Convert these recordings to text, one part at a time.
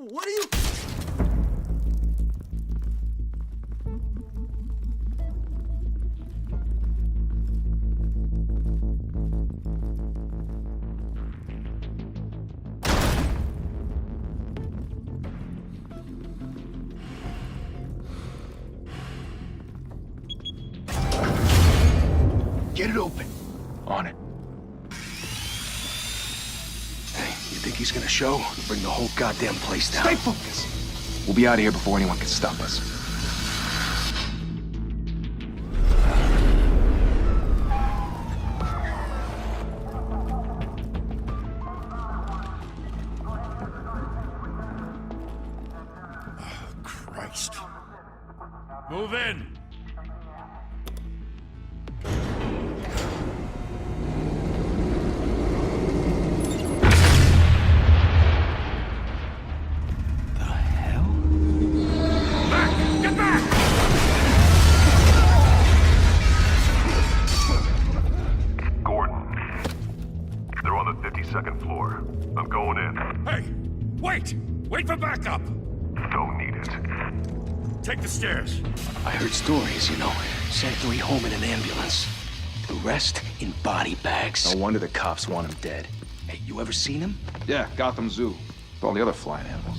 What are you... Get it open. On it. Hey, you think he's gonna show? Bring the whole goddamn place down. Stay focused. We'll be out of here before anyone can stop us. Oh, Christ. Move in! Second floor. I'm going in. Hey! Wait! Wait for backup! Don't need it. Take the stairs. I heard stories, you know. Sent 3 home in an ambulance. The rest in body bags. No wonder the cops want him dead. Hey, you ever seen him? Yeah, Gotham Zoo. With all the other flying animals.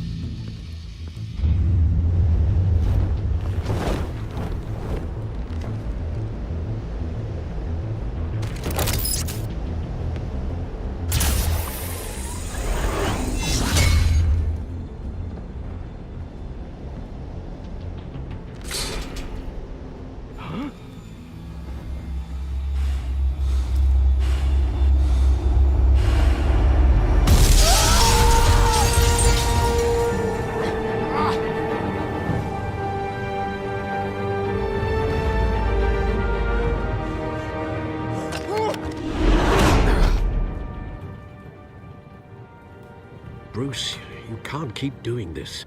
Bruce, you can't keep doing this.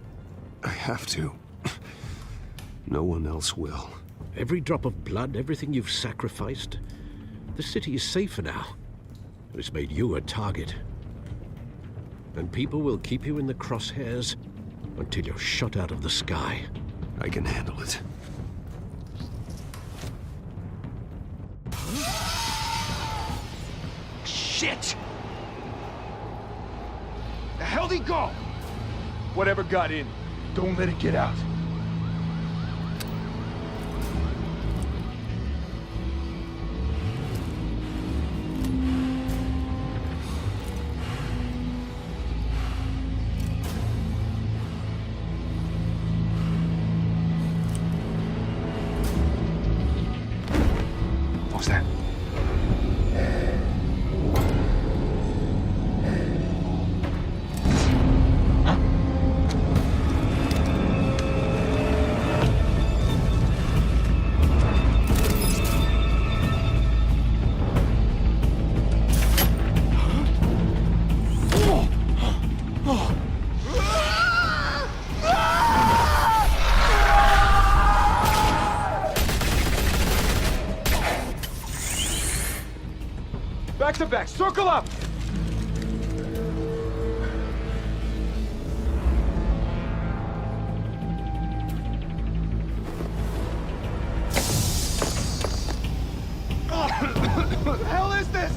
I have to. No one else will. Every drop of blood, everything you've sacrificed. The city is safer now. It's made you a target. And people will keep you in the crosshairs until you're shot out of the sky. I can handle it. Shit! The hell'd he go? Whatever got in, don't let it get out. What was that? Back to back, circle up! What the hell is this?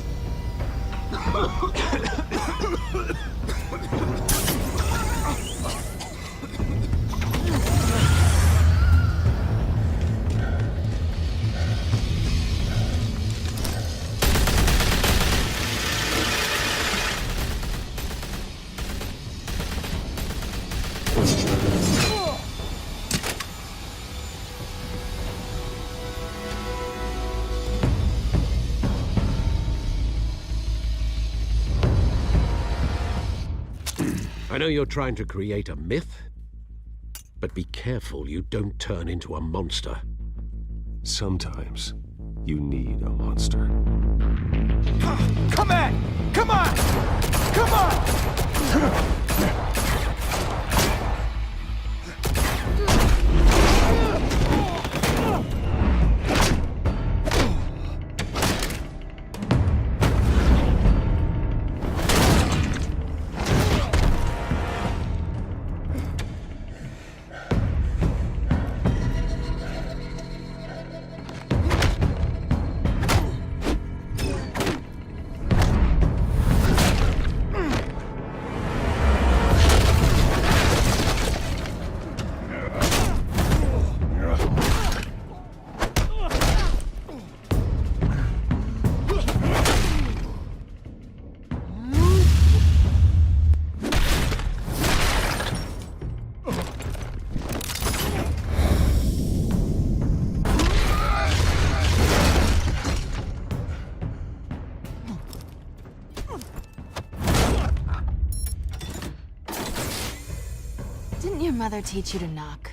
I know you're trying to create a myth, but be careful you don't turn into a monster. Sometimes you need a monster. Come on! Come on! Come on! Didn't your mother teach you to knock?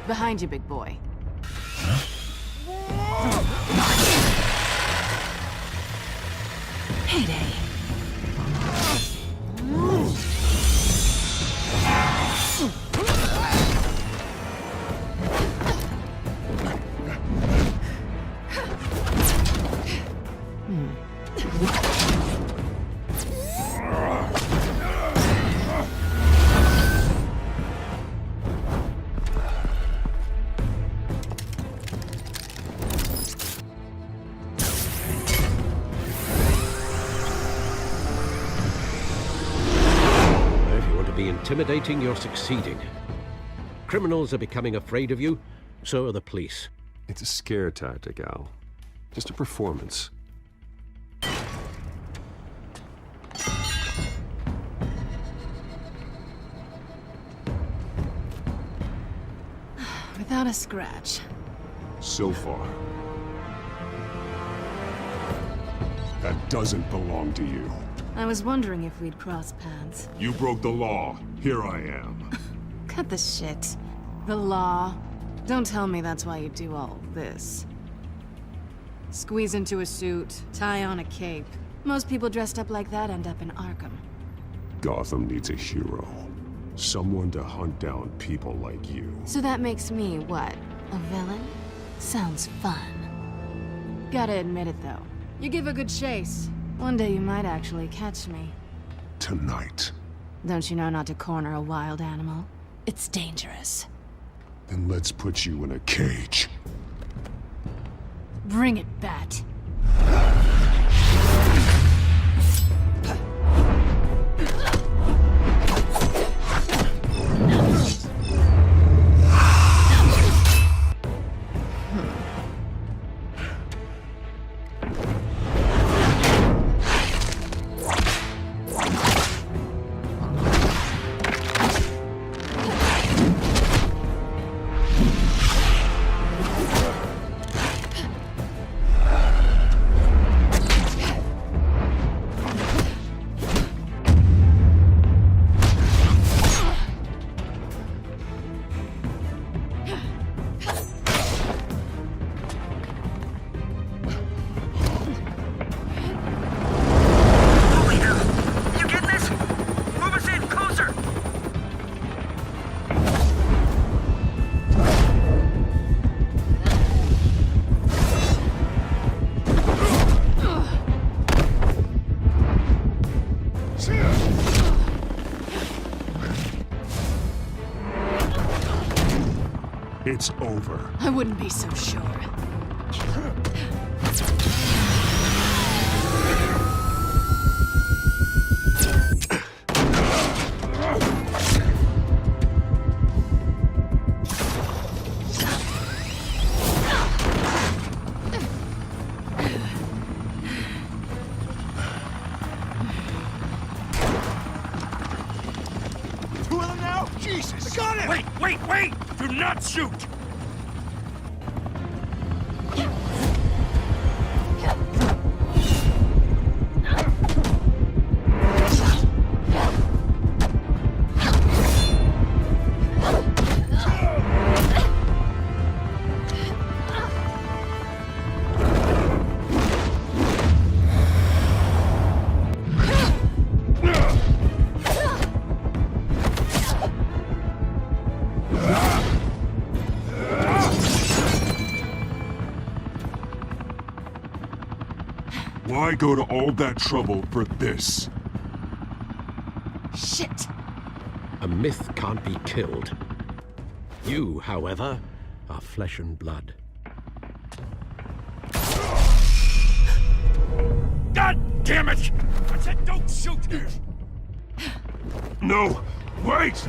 Behind you, big boy. Heyday. Intimidating, you're succeeding. Criminals are becoming afraid of you, so are the police. It's a scare tactic, Al. Just a performance. Without a scratch. So far. That doesn't belong to you. I was wondering if we'd cross paths. You broke the law. Here I am. Cut the shit. The law. Don't tell me that's why you do all this. Squeeze into a suit, tie on a cape. Most people dressed up like that end up in Arkham. Gotham needs a hero. Someone to hunt down people like you. So that makes me, what, a villain? Sounds fun. Gotta admit it, though. You give a good chase. One day you might actually catch me. Tonight. Don't you know not to corner a wild animal? It's dangerous. Then let's put you in a cage. Bring it, Bat. It's over. I wouldn't be so sure. Two of them now? Jesus! I got him! Wait! Do not shoot! Why go to all that trouble for this? Shit! A myth can't be killed. You, however, are flesh and blood. God damn it! I said don't shoot! No! Wait!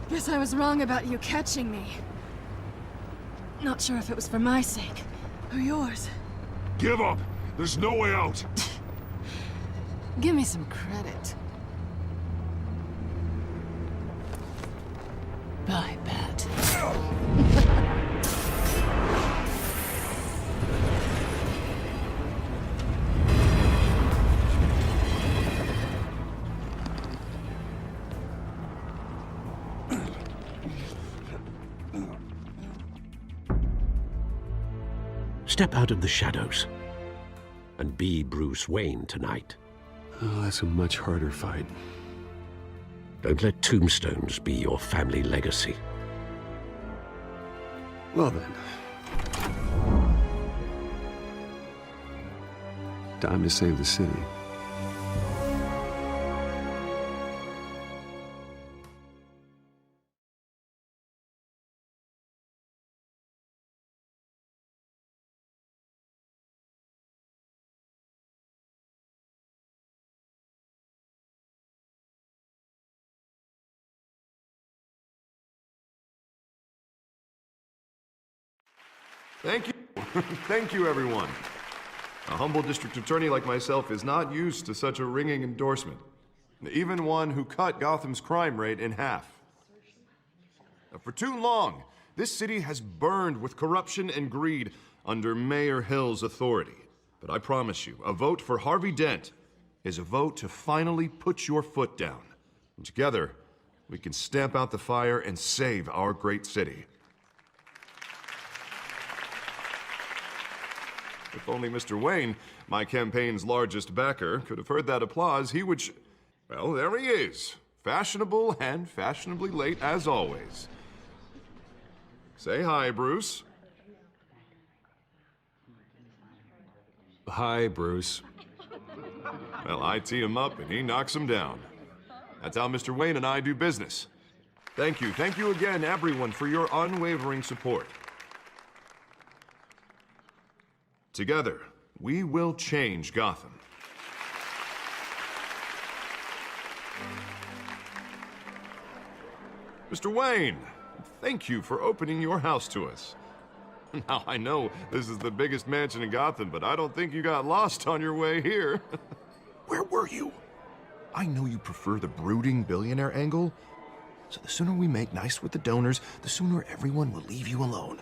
Guess I was wrong about you catching me. Not sure if it was for my sake, or yours. Give up! There's no way out! Give me some credit. Bye, Bat. Step out of the shadows and be Bruce Wayne tonight. Oh, that's a much harder fight. Don't let tombstones be your family legacy. Well then. Time to save the city. Thank you. Thank you, everyone. A humble district attorney like myself is not used to such a ringing endorsement. Even one who cut Gotham's crime rate in half. For too long, this city has burned with corruption and greed under Mayor Hill's authority. But I promise you, a vote for Harvey Dent is a vote to finally put your foot down. And together, we can stamp out the fire and save our great city. If only Mr. Wayne, my campaign's largest backer, could have heard that applause, he would well, there he is. Fashionable and fashionably late as always. Say hi, Bruce. Hi, Bruce. Well, I tee him up and he knocks him down. That's how Mr. Wayne and I do business. Thank you again, everyone, for your unwavering support. Together, we will change Gotham. Mr. Wayne, thank you for opening your house to us. Now, I know this is the biggest mansion in Gotham, but I don't think you got lost on your way here. Where were you? I know you prefer the brooding billionaire angle, so the sooner we make nice with the donors, the sooner everyone will leave you alone.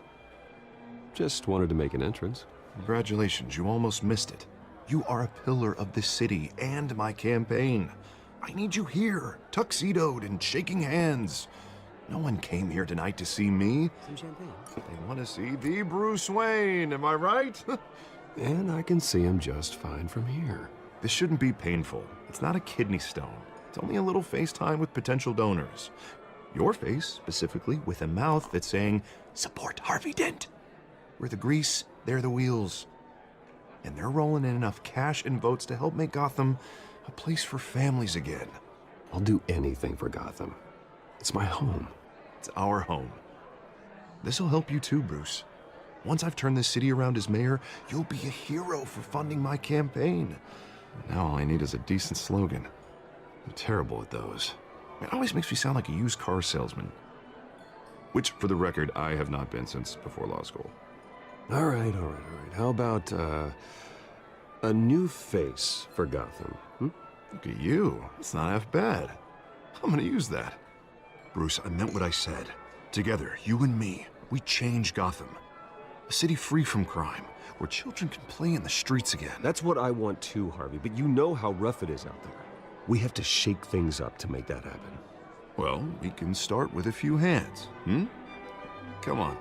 Just wanted to make an entrance. Congratulations, you almost missed it. You are a pillar of this city and my campaign. I need you here, tuxedoed and shaking hands. No one came here tonight to see me. Some champagne. They want to see the Bruce Wayne, am I right? And I can see him just fine from here. This shouldn't be painful. It's not a kidney stone. It's only a little FaceTime with potential donors. Your face, specifically, with a mouth that's saying, support Harvey Dent. We're the grease, they're the wheels. And they're rolling in enough cash and votes to help make Gotham a place for families again. I'll do anything for Gotham. It's my home. It's our home. This'll help you too, Bruce. Once I've turned this city around as mayor, you'll be a hero for funding my campaign. Now all I need is a decent slogan. I'm terrible at those. It always makes me sound like a used car salesman. Which, for the record, I have not been since before law school. All right. How about, a new face for Gotham? Look at you. It's not half bad. I'm gonna use that. Bruce, I meant what I said. Together, you and me, we change Gotham. A city free from crime, where children can play in the streets again. That's what I want too, Harvey, but you know how rough it is out there. We have to shake things up to make that happen. Well, we can start with a few hands, Come on.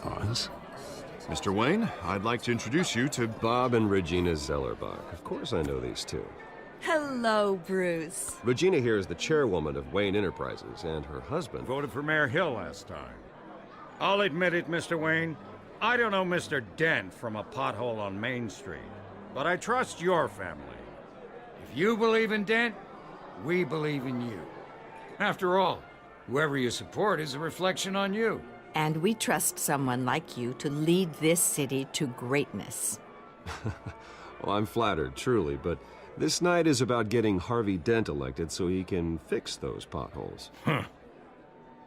Oz? Mr. Wayne, I'd like to introduce you to Bob and Regina Zellerbach. Of course I know these two. Hello, Bruce. Regina here is the chairwoman of Wayne Enterprises, and her husband... Voted for Mayor Hill last time. I'll admit it, Mr. Wayne. I don't know Mr. Dent from a pothole on Main Street, but I trust your family. If you believe in Dent, we believe in you. After all, whoever you support is a reflection on you. And we trust someone like you to lead this city to greatness. Well, I'm flattered, truly, but this night is about getting Harvey Dent elected so he can fix those potholes.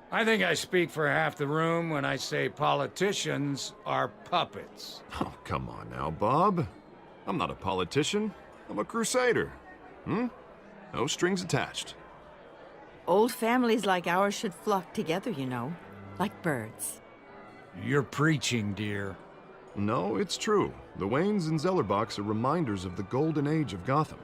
I think I speak for half the room when I say politicians are puppets. Oh, come on now, Bob. I'm not a politician. I'm a crusader. No strings attached. Old families like ours should flock together, you know, like birds. You're preaching, dear. No, it's true. The Waynes and Zellerbachs are reminders of the golden age of Gotham.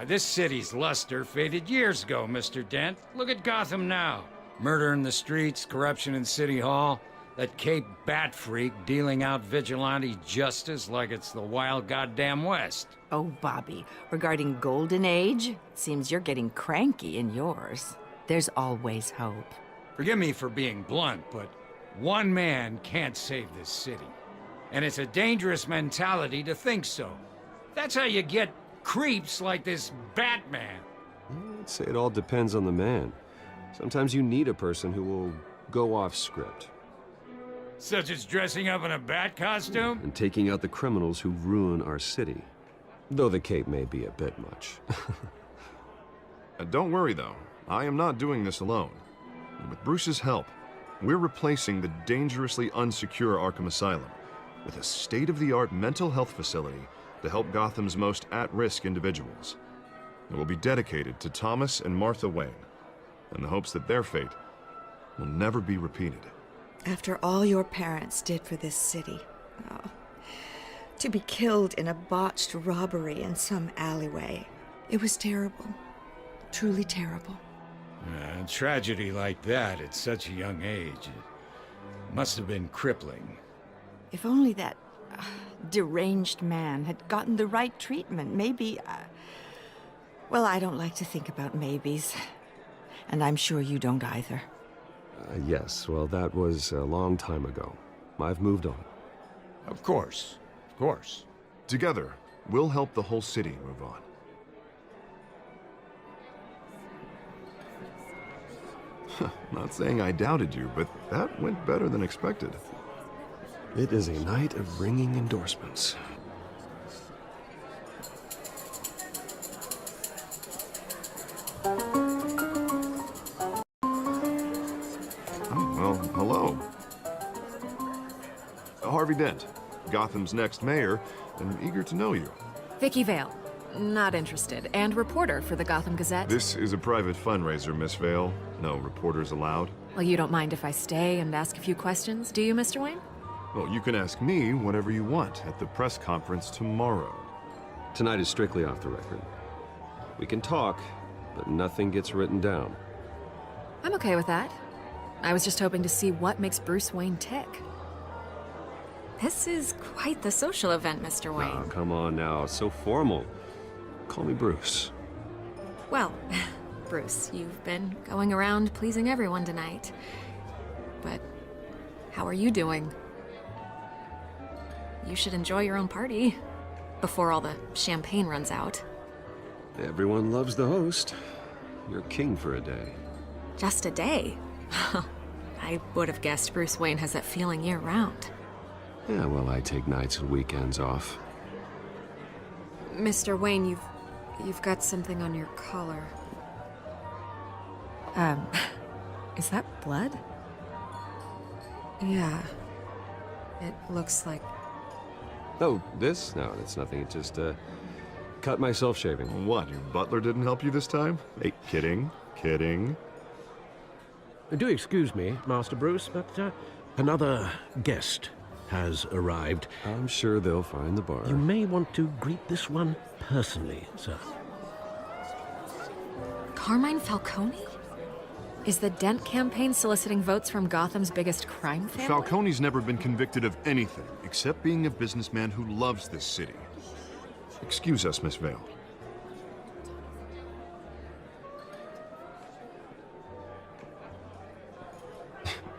This city's luster faded years ago, Mr. Dent. Look at Gotham now. Murder in the streets, corruption in City Hall, that Cape Bat freak dealing out vigilante justice like it's the wild goddamn West. Oh, Bobby, regarding Golden Age, seems you're getting cranky in yours. There's always hope. Forgive me for being blunt, but one man can't save this city. And it's a dangerous mentality to think so. That's how you get creeps like this Batman. I'd say it all depends on the man. Sometimes you need a person who will go off script. Such as dressing up in a bat costume? And taking out the criminals who ruin our city. Though the cape may be a bit much. Don't worry, though. I am not doing this alone. With Bruce's help, we're replacing the dangerously unsecure Arkham Asylum with a state-of-the-art mental health facility to help Gotham's most at-risk individuals. It will be dedicated to Thomas and Martha Wayne, in the hopes that their fate will never be repeated. After all your parents did for this city, to be killed in a botched robbery in some alleyway, it was terrible. Truly terrible. A tragedy like that at such a young age, it must have been crippling. If only that deranged man had gotten the right treatment, maybe... Well, I don't like to think about maybes. And I'm sure you don't either. Yes, well, that was a long time ago. I've moved on. Of course. Of course. Together, we'll help the whole city move on. Not saying I doubted you, but that went better than expected. It is a night of ringing endorsements. Well, hello. Harvey Dent, Gotham's next mayor, and eager to know you. Vicky Vale. Not interested. And reporter for the Gotham Gazette. This is a private fundraiser, Miss Vale. No reporters allowed. Well, you don't mind if I stay and ask a few questions, do you, Mr. Wayne? Well, you can ask me whatever you want at the press conference tomorrow. Tonight is strictly off the record. We can talk, but nothing gets written down. I'm okay with that. I was just hoping to see what makes Bruce Wayne tick. This is quite the social event, Mr. Wayne. Oh, come on now, so formal. Call me Bruce. Well, Bruce, you've been going around pleasing everyone tonight. But how are you doing? You should enjoy your own party before all the champagne runs out. Everyone loves the host. You're king for a day. Just a day? I would have guessed Bruce Wayne has that feeling year-round. Yeah, well, I take nights and weekends off. Mr. Wayne, you've got something on your collar. Is that blood? Yeah. It looks like... Oh, this? No, it's nothing. It just, cut myself shaving. What, your butler didn't help you this time? Hey, kidding. Kidding. Do excuse me, Master Bruce, but another guest has arrived. I'm sure they'll find the bar. You may want to greet this one personally, sir. Carmine Falcone? Is the Dent campaign soliciting votes from Gotham's biggest crime family? Falcone's never been convicted of anything except being a businessman who loves this city. Excuse us, Miss Vale.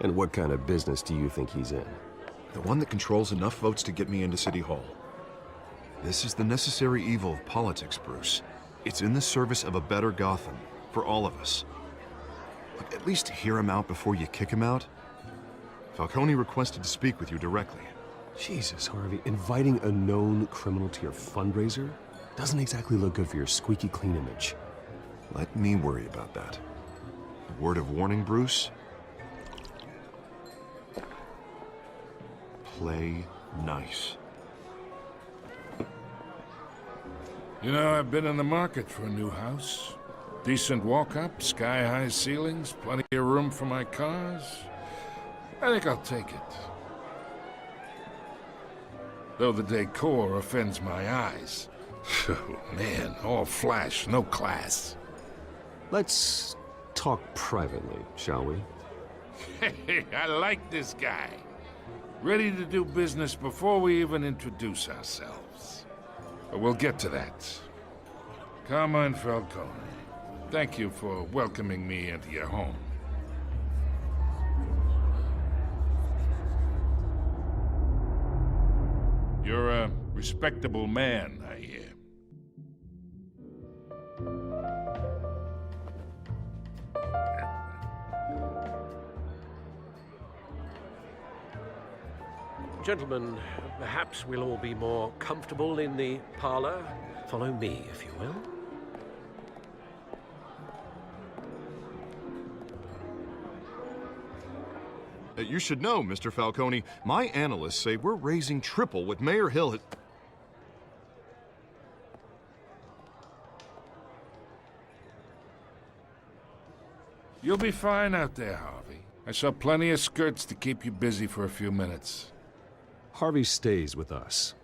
And what kind of business do you think he's in? The one that controls enough votes to get me into City Hall. This is the necessary evil of politics, Bruce. It's in the service of a better Gotham, for all of us. Look, at least hear him out before you kick him out. Falcone requested to speak with you directly. Jesus, Harvey, inviting a known criminal to your fundraiser doesn't exactly look good for your squeaky clean image. Let me worry about that. A word of warning, Bruce? Play nice. You know, I've been in the market for a new house. Decent walk-up, sky-high ceilings, plenty of room for my cars. I think I'll take it. Though the decor offends my eyes. Oh, man, all flash, no class. Let's talk privately, shall we? Hey, I like this guy. Ready to do business before we even introduce ourselves. But we'll get to that. Carmine Falcone, thank you for welcoming me into your home. You're a respectable man, I hear. Gentlemen, perhaps we'll all be more comfortable in the parlor. Follow me, if you will. You should know, Mr. Falcone, my analysts say we're raising triple what Mayor Hill had... You'll be fine out there, Harvey. I saw plenty of skirts to keep you busy for a few minutes. Harvey stays with us.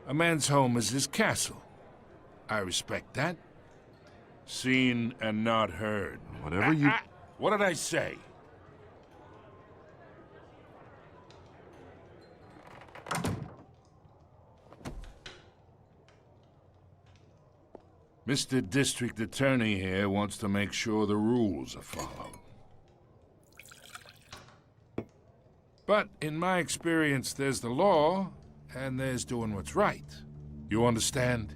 A man's home is his castle. I respect that. Seen and not heard. Whatever you... What did I say? Mr. District Attorney here wants to make sure the rules are followed. But in my experience, there's the law, and there's doing what's right. You understand?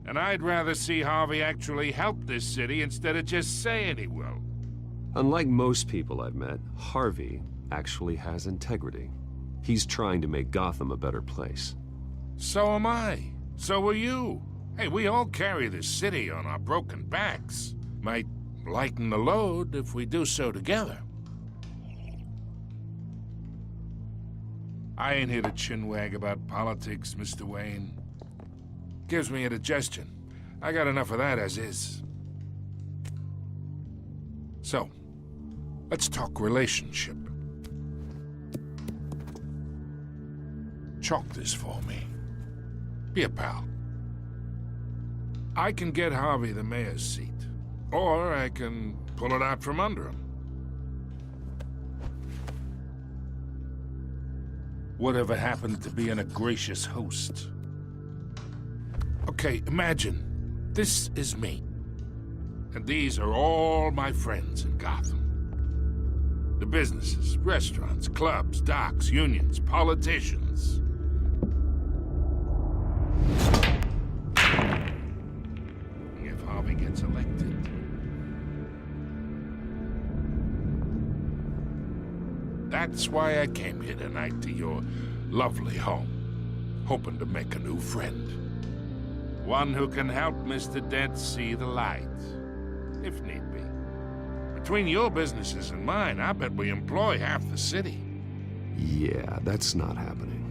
And I'd rather see Harvey actually help this city instead of just saying he will. Unlike most people I've met, Harvey actually has integrity. He's trying to make Gotham a better place. So am I. So are you. Hey, we all carry this city on our broken backs. Might lighten the load if we do so together. I ain't here to chinwag about politics, Mr. Wayne. Gives me indigestion. I got enough of that as is. So, let's talk relationship. Chalk this for me. Be a pal. I can get Harvey the mayor's seat, or I can pull it out from under him. Whatever happened to being a gracious host? Okay, imagine, this is me. And these are all my friends in Gotham. The businesses, restaurants, clubs, docks, unions, politicians. If Harvey gets elected. That's why I came here tonight to your lovely home, hoping to make a new friend. One who can help Mr. Dent see the light, if need be. Between your businesses and mine, I bet we employ half the city. Yeah, that's not happening.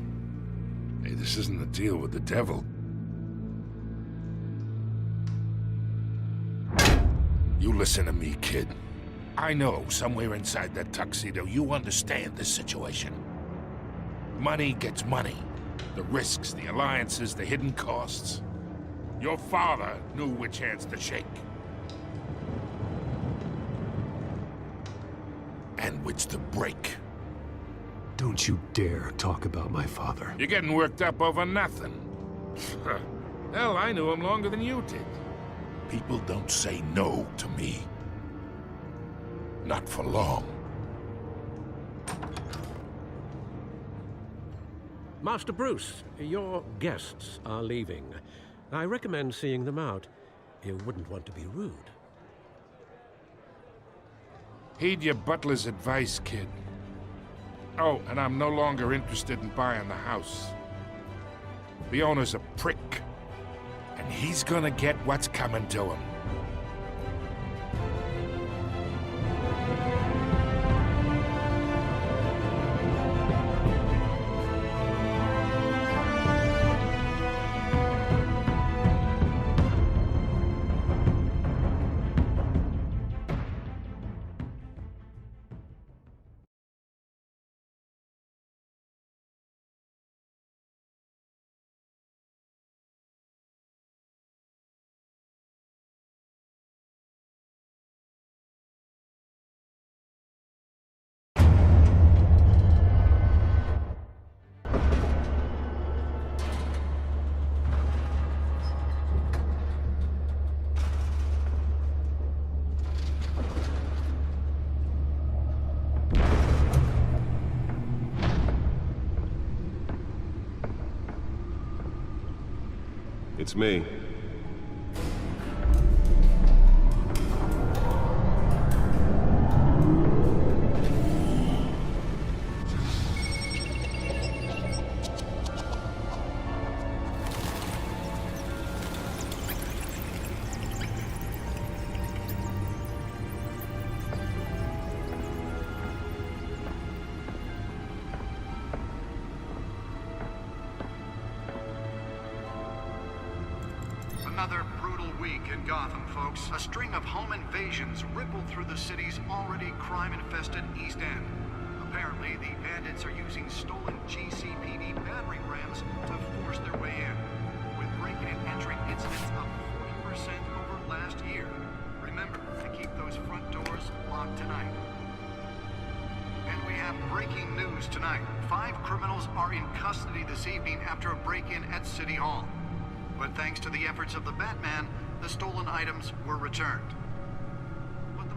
Hey, this isn't a deal with the devil. You listen to me, kid. I know somewhere inside that tuxedo you understand this situation. Money gets money. The risks, the alliances, the hidden costs. Your father knew which hands to shake. And which to break. Don't you dare talk about my father. You're getting worked up over nothing. Hell, I knew him longer than you did. People don't say no to me. Not for long. Master Bruce, your guests are leaving. I recommend seeing them out. You wouldn't want to be rude. Heed your butler's advice, kid. Oh, and I'm no longer interested in buying the house. The owner's a prick, and he's gonna get what's coming to him. It's me. Another brutal week in Gotham, folks. A string of home invasions rippled through the city's already crime-infested East End. Apparently, the bandits are using stolen GCPD battering rams to force their way in, with breaking and entering incidents up 40% over last year. Remember to keep those front doors locked tonight. And we have breaking news tonight. 5 criminals are in custody this evening after a break-in at City Hall. But thanks to the efforts of the Batman, the stolen items were returned.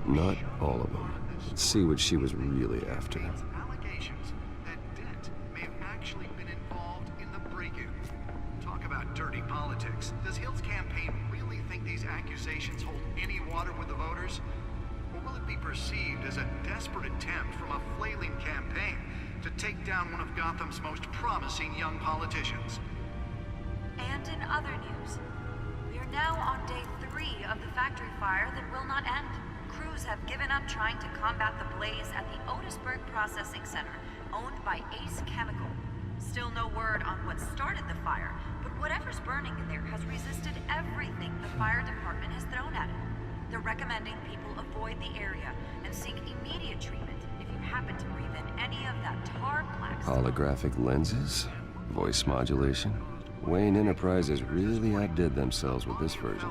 Not all of them. Let's see what she was really after. Allegations that Dent may have actually been involved in the break-in. Talk about dirty politics. Does Hill's campaign really think these accusations hold any water with the voters? Or will it be perceived as a desperate attempt from a flailing campaign to take down one of Gotham's most promising young politicians? And in other news, we are now on day 3 of the factory fire that will not end. Crews have given up trying to combat the blaze at the Otisburg Processing Center, owned by Ace Chemical. Still no word on what started the fire, but whatever's burning in there has resisted everything the fire department has thrown at it. They're recommending people avoid the area and seek immediate treatment if you happen to breathe in any of that tar black stuff. Holographic lenses? Voice modulation? Wayne Enterprises really outdid themselves with this version.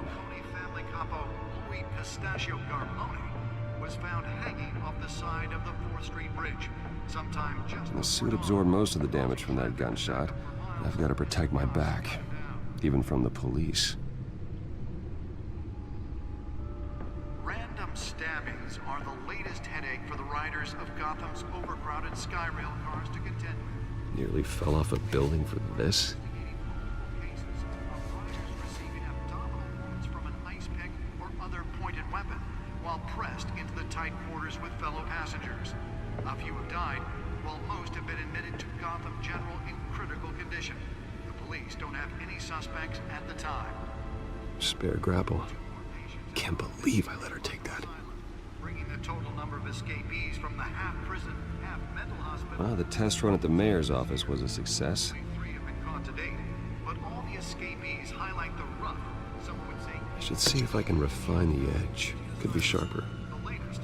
Family capo Louis Pistachio Garbone was found hanging off the side of the 4th Street Bridge, sometime just The suit absorbed most of the damage from that gunshot. I've got to protect my back, even from the police. Random stabbings are the latest headache for the riders of Gotham's overcrowded Skyrail cars to contend with. Nearly fell off a building for this? While pressed into the tight quarters with fellow passengers. A few have died, while most have been admitted to Gotham General in critical condition. The police don't have any suspects at the time. Spare grapple. Can't believe I let her take that. Bringing the total number of escapees from the half-prison, half-mental hospital... Well, the test run at the mayor's office was a success. 3 have been caught to date, but all the escapees highlight the rough, some would say... I should see if I can refine the edge. Could be sharper. The latest,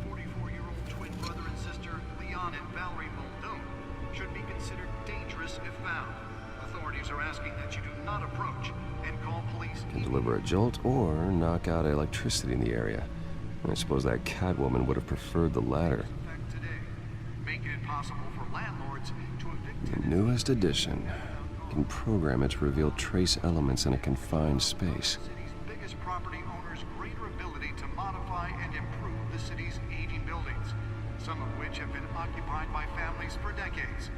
44-year-old twin brother and sister, Leon and Valerie Muldoon, should be considered dangerous if found. Authorities are asking that you do not approach and call police. Can deliver a jolt or knock out electricity in the area. I suppose that Catwoman would have preferred the latter. Today, making it possible for landlords to evict The newest edition can program it to reveal trace elements in a confined space. biggest property owners greater ability to modify and improve the city's aging buildings, some of which have been occupied by families for decades.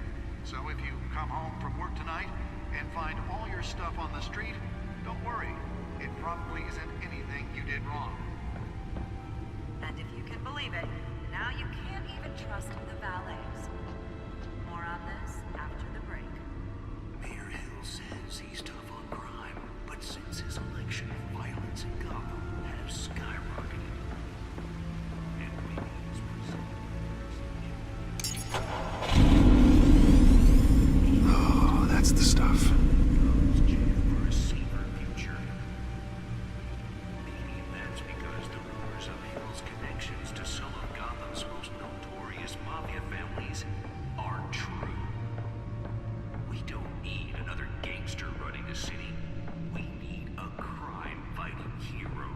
So if you come home from work tonight and find all your stuff on the street, don't worry. it probably isn't anything you did wrong. And if you can believe it, now you can't even trust the valets. More on this after the break. Mayor Hill says he's tough on crime, but since his election, violence in Gotham has skyrocketed. And maybe he's Oh, that's the stuff. for a safer future. Maybe that's because the rumors of Hill's connections to some of Gotham's most notorious mafia families are true. We don't need another gangster running the city. We need a crime-fighting hero.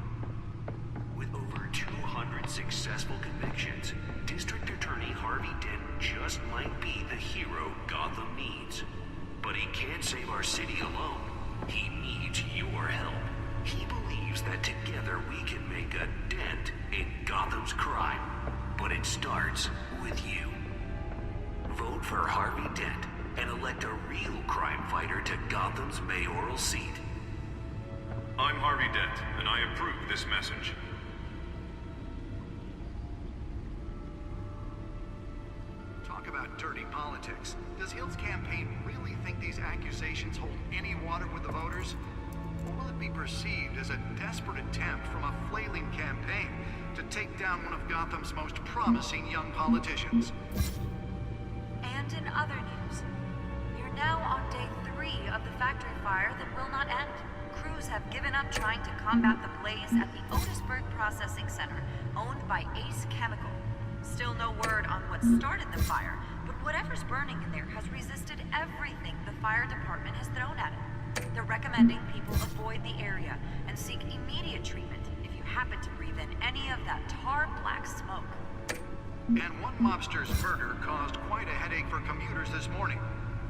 With over 200 successful convictions, District Attorney Harvey Dent just might be the hero Gotham needs. But he can't save our city alone. He needs your help. He believes that together we can make a dent in Gotham's crime. But it starts with you. Vote for Harvey Dent and elect a real crime fighter to Gotham's mayoral seat. I'm Harvey Dent, and I approve this message. Talk about dirty politics. Does Hill's campaign really think these accusations hold any water with the voters? Or will it be perceived as a desperate attempt from a flailing campaign to take down one of Gotham's most promising young politicians? And in other news, we're now on day 3 of the factory fire that will not end. Crews have given up trying to combat the blaze at the Otisburg Processing Center, owned by Ace Chemical. Still no word on what started the fire, but whatever's burning in there has resisted everything the fire department has thrown at it. They're recommending people avoid the area and seek immediate treatment if you happen to breathe in any of that tar black smoke. And one mobster's murder caused quite a headache for commuters this morning.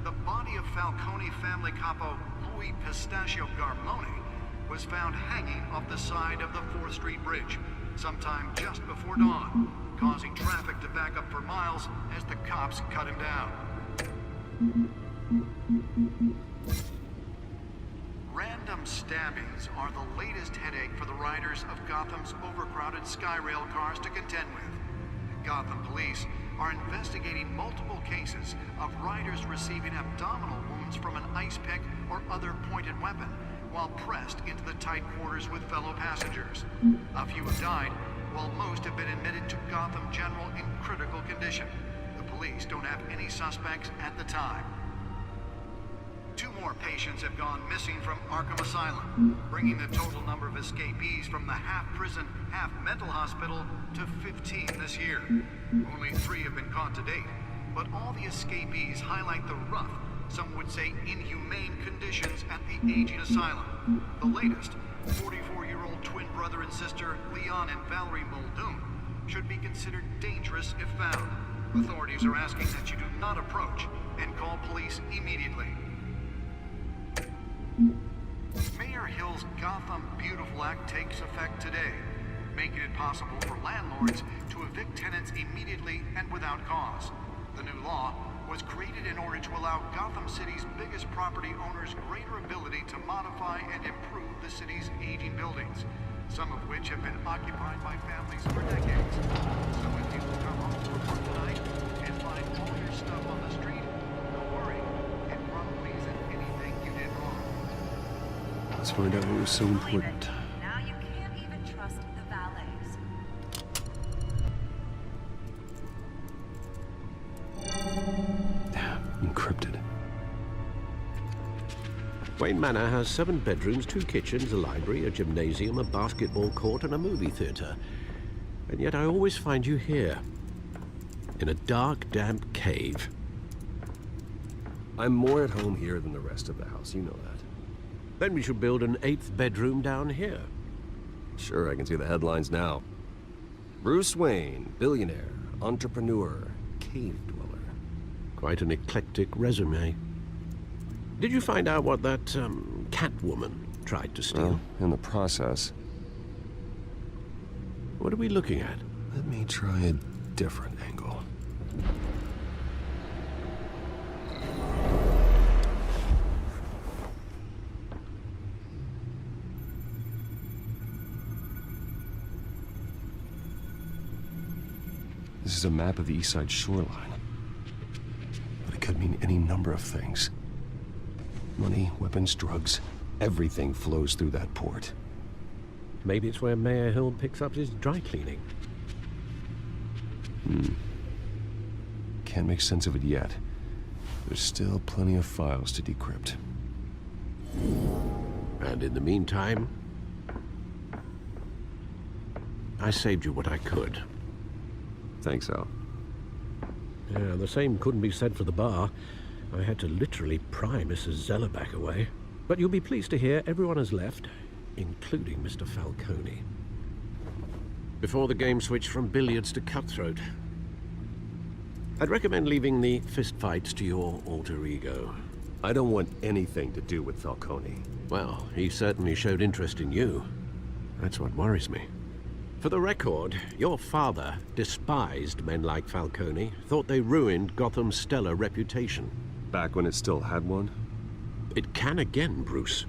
The body of Falcone family capo Louis Pistachio Garmone was found hanging off the side of the 4th Street Bridge sometime just before dawn, causing traffic to back up for miles as the cops cut him down. Random stabbings are the latest headache for the riders of Gotham's overcrowded Skyrail cars to contend with. Gotham police are investigating multiple cases of riders receiving abdominal wounds from an ice pick or other pointed weapon while pressed into the tight quarters with fellow passengers. A few have died, while most have been admitted to Gotham General in critical condition. The police don't have any suspects at the time. 2 more patients have gone missing from Arkham Asylum, bringing the total number of escapees from the half-prison, half-mental hospital to 15 this year. Only 3 have been caught to date, but all the escapees highlight the rough, some would say inhumane conditions at the aging asylum. The latest, 44-year-old twin brother and sister Leon and Valerie Muldoon, should be considered dangerous if found. Authorities are asking that you do not approach and call police immediately. Mayor Hill's Gotham Beautiful Act takes effect today, making it possible for landlords to evict tenants immediately and without cause. The new law was created in order to allow Gotham City's biggest property owners greater ability to modify and improve the city's aging buildings, some of which have been occupied by families for decades. So when people come home from work tonight and find all your stuff on the street, don't worry, it probably isn't anything you did wrong. Let's find out what was so important. Now you can't even trust the valets. Encrypted. Wayne Manor has 7 bedrooms, 2 kitchens, a library, a gymnasium, a basketball court, and a movie theater. And yet I always find you here, in a dark, damp cave. I'm more at home here than the rest of the house, you know that. Then we should build an 8th bedroom down here. Sure, I can see the headlines now. Bruce Wayne, billionaire, entrepreneur, cave dweller. Quite an eclectic resume. Did you find out what that, Catwoman tried to steal? Well, in the process. What are we looking at? Let me try a different angle. This is a map of the East Side shoreline. But it could mean any number of things. Money, weapons, drugs, everything flows through that port. Maybe it's where Mayor Hill picks up his dry cleaning. Can't make sense of it yet. There's still plenty of files to decrypt. And in the meantime, I saved you what I could. Thanks, Al. Yeah, the same couldn't be said for the bar. I had to literally pry Mrs. Zellerback away. But you'll be pleased to hear everyone has left, including Mr. Falcone. Before the game switched from billiards to cutthroat. I'd recommend leaving the fistfights to your alter ego. I don't want anything to do with Falcone. Well, he certainly showed interest in you. That's what worries me. For the record, your father despised men like Falcone, thought they ruined Gotham's stellar reputation. Back when it still had one? It can again, Bruce.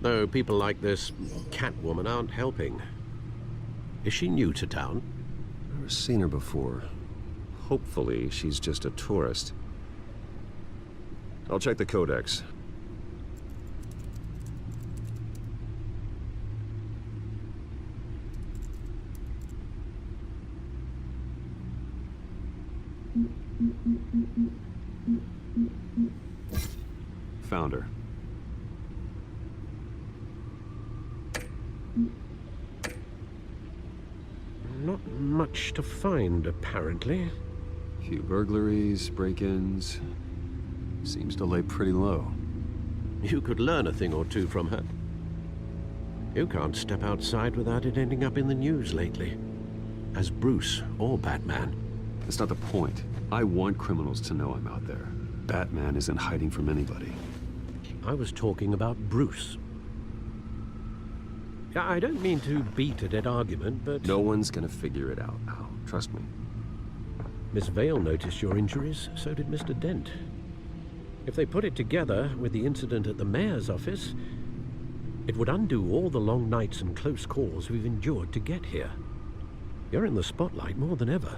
Though people like this Catwoman aren't helping. Is she new to town? Never seen her before. Hopefully, she's just a tourist. I'll check the codex. Found her. Not much to find, apparently. Few burglaries, break-ins. Seems to lay pretty low. You could learn a thing or two from her. You can't step outside without it ending up in the news lately. As Bruce or Batman. That's not the point. I want criminals to know I'm out there. Batman isn't hiding from anybody. I was talking about Bruce. I don't mean to beat a dead argument, but... No one's gonna figure it out, Al. Trust me. Miss Vale noticed your injuries, so did Mr. Dent. If they put it together with the incident at the mayor's office, it would undo all the long nights and close calls we've endured to get here. You're in the spotlight more than ever.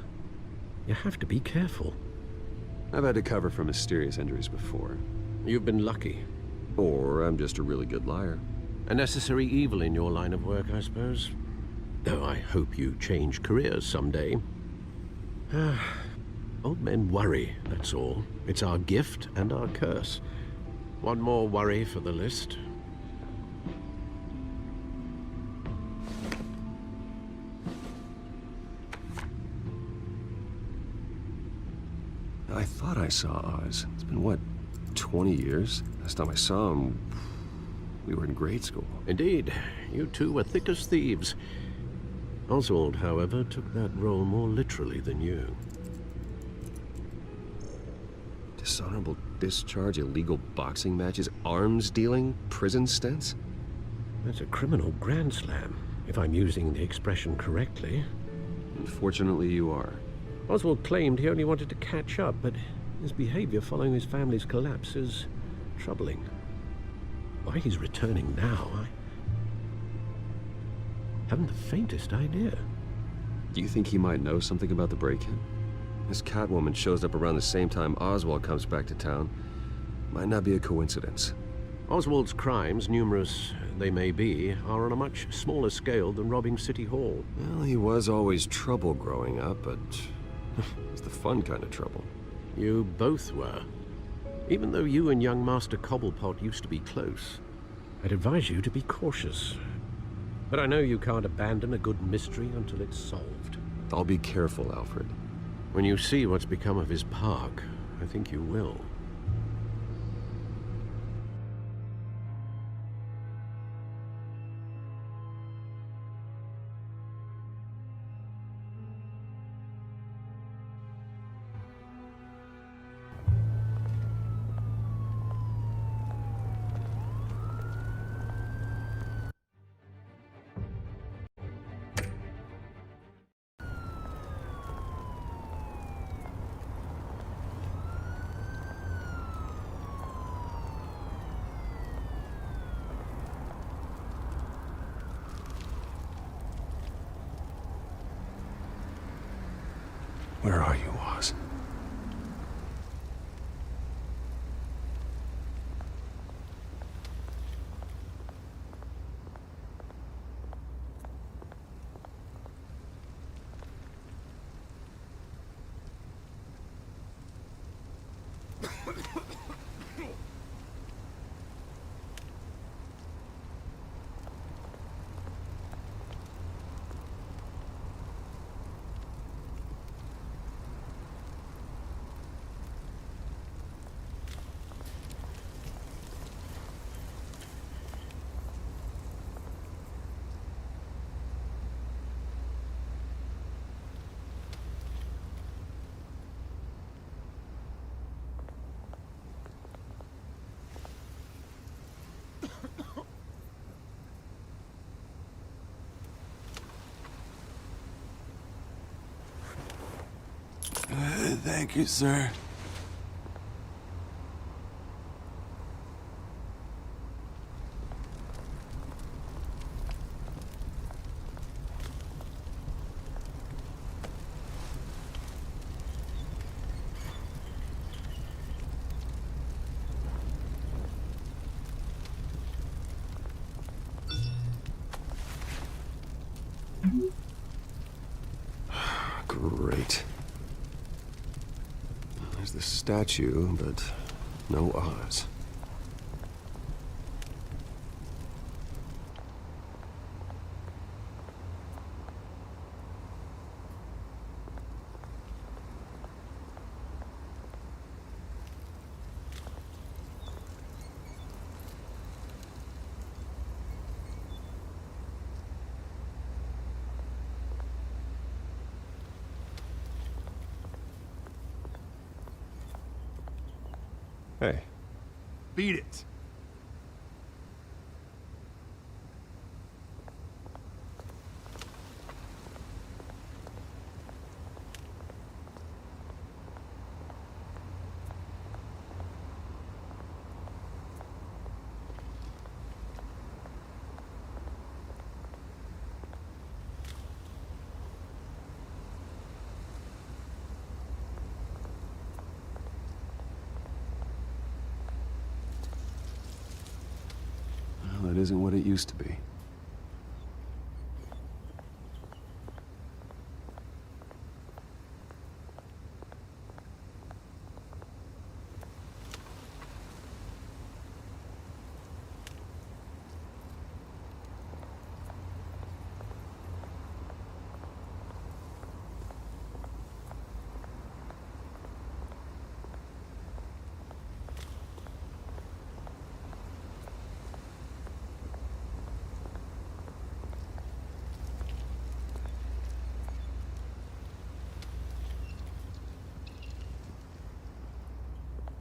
You have to be careful. I've had to cover for mysterious injuries before. You've been lucky. Or I'm just a really good liar. A necessary evil in your line of work, I suppose. Though I hope you change careers someday. Old men worry, that's all. It's our gift and our curse. One more worry for the list. I thought I saw Oz. It's been, what, 20 years? Last time I saw him, we were in grade school. Indeed. You two were thick as thieves. Oswald, however, took that role more literally than you. Dishonorable discharge, illegal boxing matches, arms dealing, prison stints? That's a criminal grand slam, if I'm using the expression correctly. Unfortunately, you are. Oswald claimed he only wanted to catch up, but his behavior following his family's collapse is troubling. Why he's returning now, I haven't the faintest idea. Do you think he might know something about the break-in? This Catwoman shows up around the same time Oswald comes back to town. Might not be a coincidence. Oswald's crimes, numerous they may be, are on a much smaller scale than robbing City Hall. Well, he was always trouble growing up, but it's the fun kind of trouble. You both were. Even though you and young Master Cobblepot used to be close, I'd advise you to be cautious. But I know you can't abandon a good mystery until it's solved. I'll be careful, Alfred. When you see what's become of his park, I think you will. Where are you, Oz? Thank you, sir. Great. There's the statue, but no Oz. Hey. Beat it. That isn't what it used to be.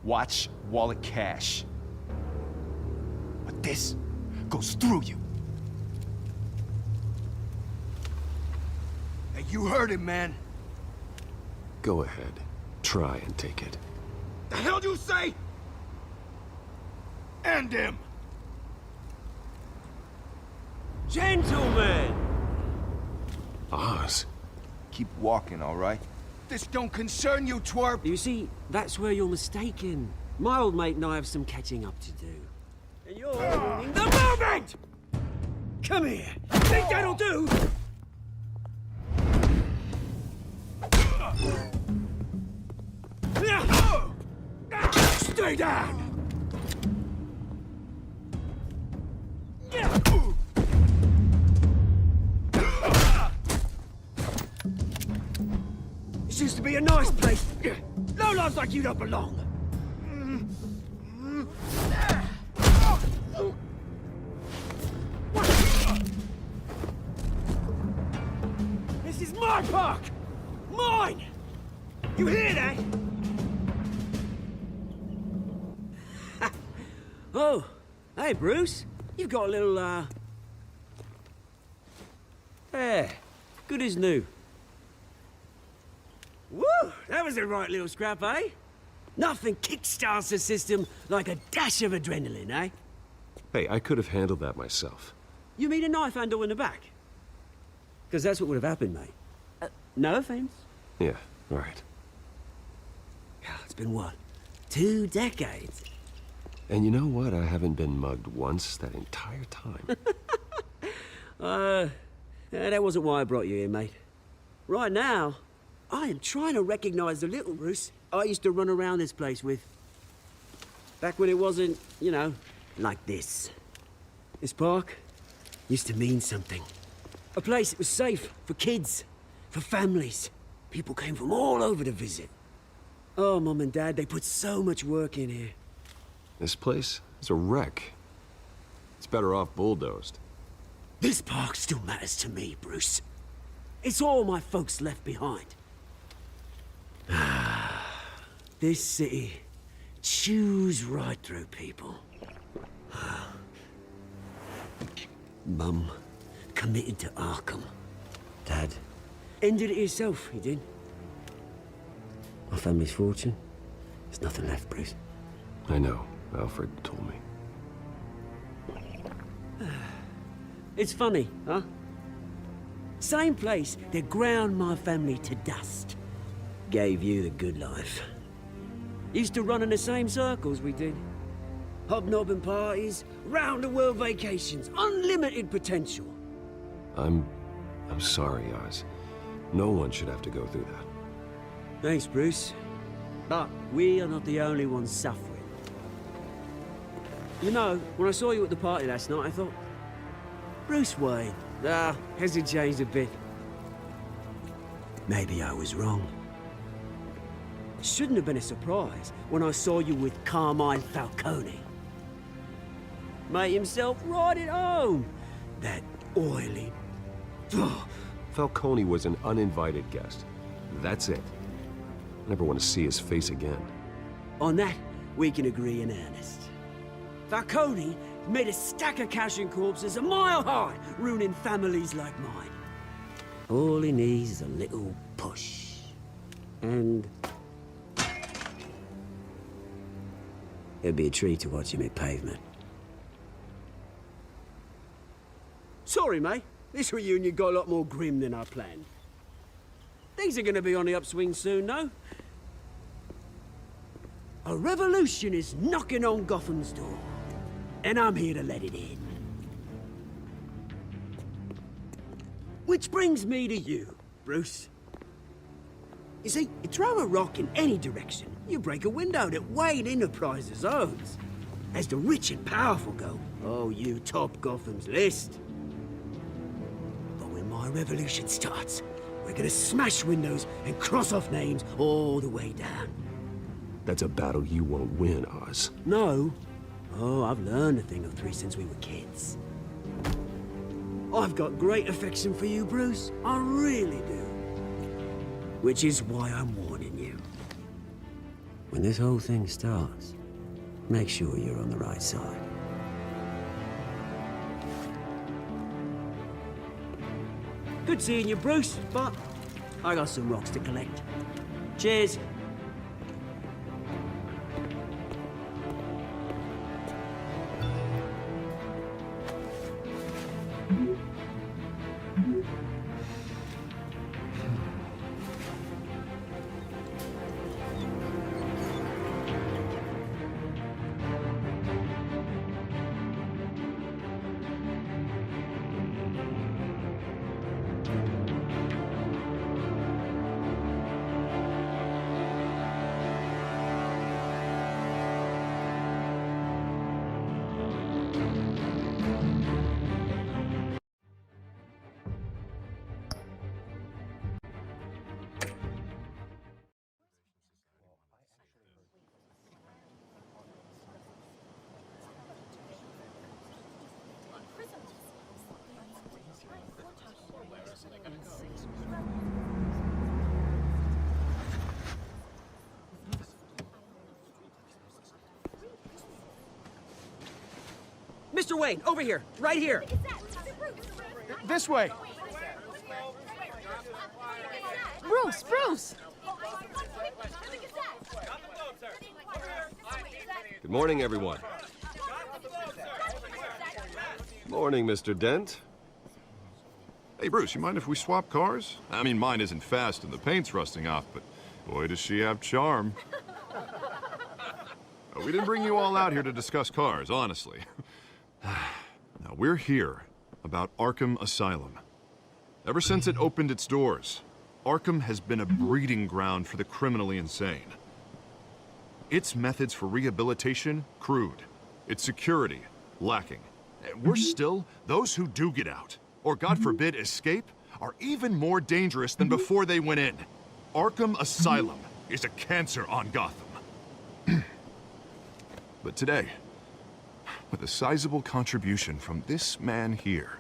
Watch wallet cash. But this goes through you. Hey, you heard him, man. Go ahead. Try and take it. The hell do you say? End him! Gentlemen! Oz. Keep walking, all right? This don't concern you, twerp! You see, that's where you're mistaken. My old mate and I have some catching up to do. And you're ruining the moment! Come here! Think that'll do? Stay down! This used to be a nice place. Lowlifes like you don't belong. This is my park! Mine! You hear that? Oh, hey, Bruce. You've got a little, Yeah, good as new. Woo! That was a right little scrap, eh? Nothing kickstarts the system like a dash of adrenaline, eh? Hey, I could have handled that myself. You mean a knife handle in the back? Because that's what would have happened, mate. No offense. Yeah, Right. It's been what? 2 decades? And you know what? I haven't been mugged once that entire time. That wasn't why I brought you here, mate. Right now, I am trying to recognize the little Bruce I used to run around this place with. Back when it wasn't, you know, like this. This park used to mean something. A place that was safe for kids, for families. People came from all over to visit. Oh, Mum and Dad, they put so much work in here. This place is a wreck. It's better off bulldozed. This park still matters to me, Bruce. It's all my folks left behind. This city chews right through people. Mum committed to Arkham. Dad ended it himself, he did. My family's fortune, there's nothing left, Bruce. I know. Alfred told me. It's funny, huh? Same place that ground my family to dust. Gave you the good life. Used to run in the same circles we did. Hobnobbing parties, round-the-world vacations, unlimited potential. I'm sorry, Oz. No one should have to go through that. Thanks, Bruce. But we are not the only ones suffering. You know, when I saw you at the party last night, I thought, Bruce Wayne. Has he changed a bit? Maybe I was wrong. Shouldn't have been a surprise when I saw you with Carmine Falcone. Made himself right at home. That oily... Falcone was an uninvited guest. That's it. I never want to see his face again. On that, we can agree in earnest. Falcone made a stack of cash and corpses a mile high, ruining families like mine. All he needs is a little push. And... it'd be a treat to watch him hit pavement. Sorry, mate. This reunion got a lot more grim than I planned. Things are gonna be on the upswing soon, no? A revolution is knocking on Gotham's door. And I'm here to let it in. Which brings me to you, Bruce. You see, you throw a rock in any direction, you break a window that Wayne Enterprises owns. As the rich and powerful go, oh, you top Gotham's list. But when my revolution starts, we're gonna smash windows and cross off names all the way down. That's a battle you won't win, Oz. No. Oh, I've learned a thing or three since we were kids. I've got great affection for you, Bruce. I really do. Which is why I'm warning you. When this whole thing starts, make sure you're on the right side. Good seeing you, Bruce, but I got some rocks to collect. Cheers. Mr. Wayne, over here, right here. This way. Bruce, Bruce! Good morning, everyone. Morning, Mr. Dent. Hey, Bruce, you mind if we swap cars? I mean, mine isn't fast and the paint's rusting off, but Boy, does she have charm. We didn't bring you all out here to discuss cars, honestly. Now, we're here about Arkham Asylum. Ever since it opened its doors, Arkham has been a breeding ground for the criminally insane. Its methods for rehabilitation, crude. Its security, lacking. And worse still, those who do get out, or God forbid, escape, are even more dangerous than before they went in. Arkham Asylum is a cancer on Gotham. But today, with a sizable contribution from this man here,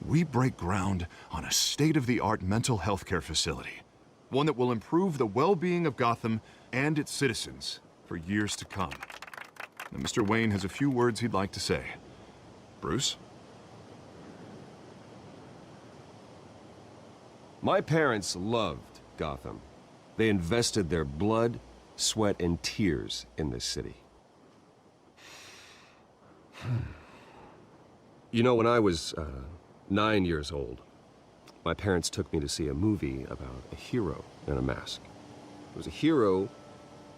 we break ground on a state-of-the-art mental health care facility. One that will improve the well-being of Gotham and its citizens for years to come. Now, Mr. Wayne has a few words he'd like to say. Bruce? My parents loved Gotham. They invested their blood, sweat, and tears in this city. You know, when I was 9 years old, my parents took me to see a movie about a hero in a mask. It was a hero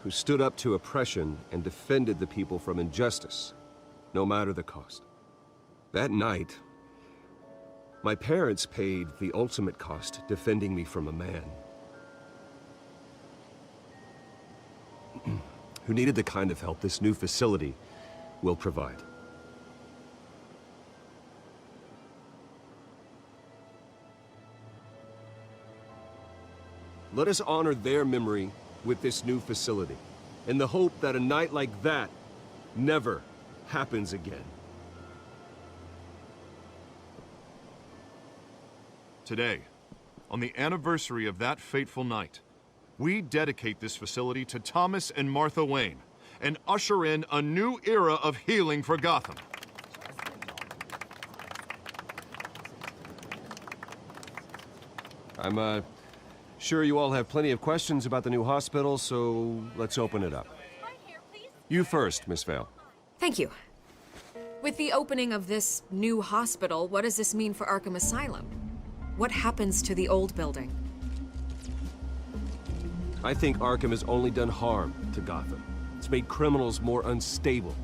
who stood up to oppression and defended the people from injustice, no matter the cost. That night, my parents paid the ultimate cost defending me from a man who needed the kind of help this new facility will provide. Let us honor their memory with this new facility, in the hope that a night like that never happens again. Today, on the anniversary of that fateful night, we dedicate this facility to Thomas and Martha Wayne and usher in a new era of healing for Gotham. I'm sure you all have plenty of questions about the new hospital, so let's open it up. You first, Miss Vale. Thank you. With the opening of this new hospital, what does this mean for Arkham Asylum? What happens to the old building? I think Arkham has only done harm to Gotham. It's made criminals more unstable,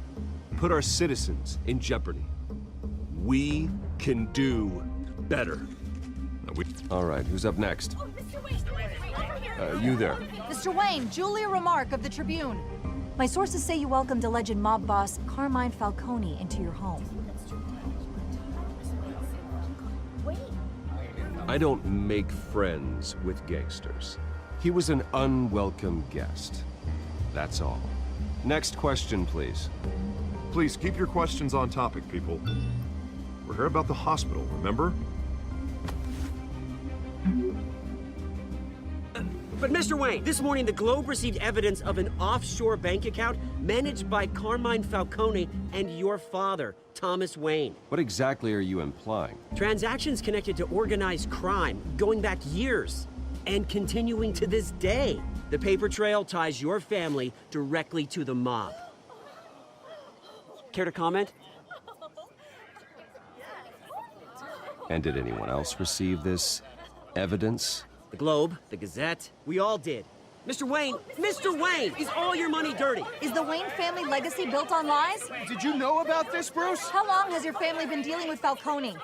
put our citizens in jeopardy. We can do better. All right, who's up next? You there. Mr. Wayne, Julia Remark of the Tribune. My sources say you welcomed alleged mob boss Carmine Falcone into your home. I don't make friends with gangsters. He was an unwelcome guest. That's all. Next question, please. Please keep your questions on topic, people. We're here about the hospital, remember? But Mr. Wayne, this morning the Globe received evidence of an offshore bank account managed by Carmine Falcone and your father, Thomas Wayne. What exactly are you implying? Transactions connected to organized crime, going back years, and continuing to this day. The paper trail ties your family directly to the mob. Care to comment? And did anyone else receive this evidence? The Globe, the Gazette, we all did. Mr. Wayne, is all your money dirty? Is the Wayne family legacy built on lies? Did you know about this, Bruce? How long has your family been dealing with Falcone?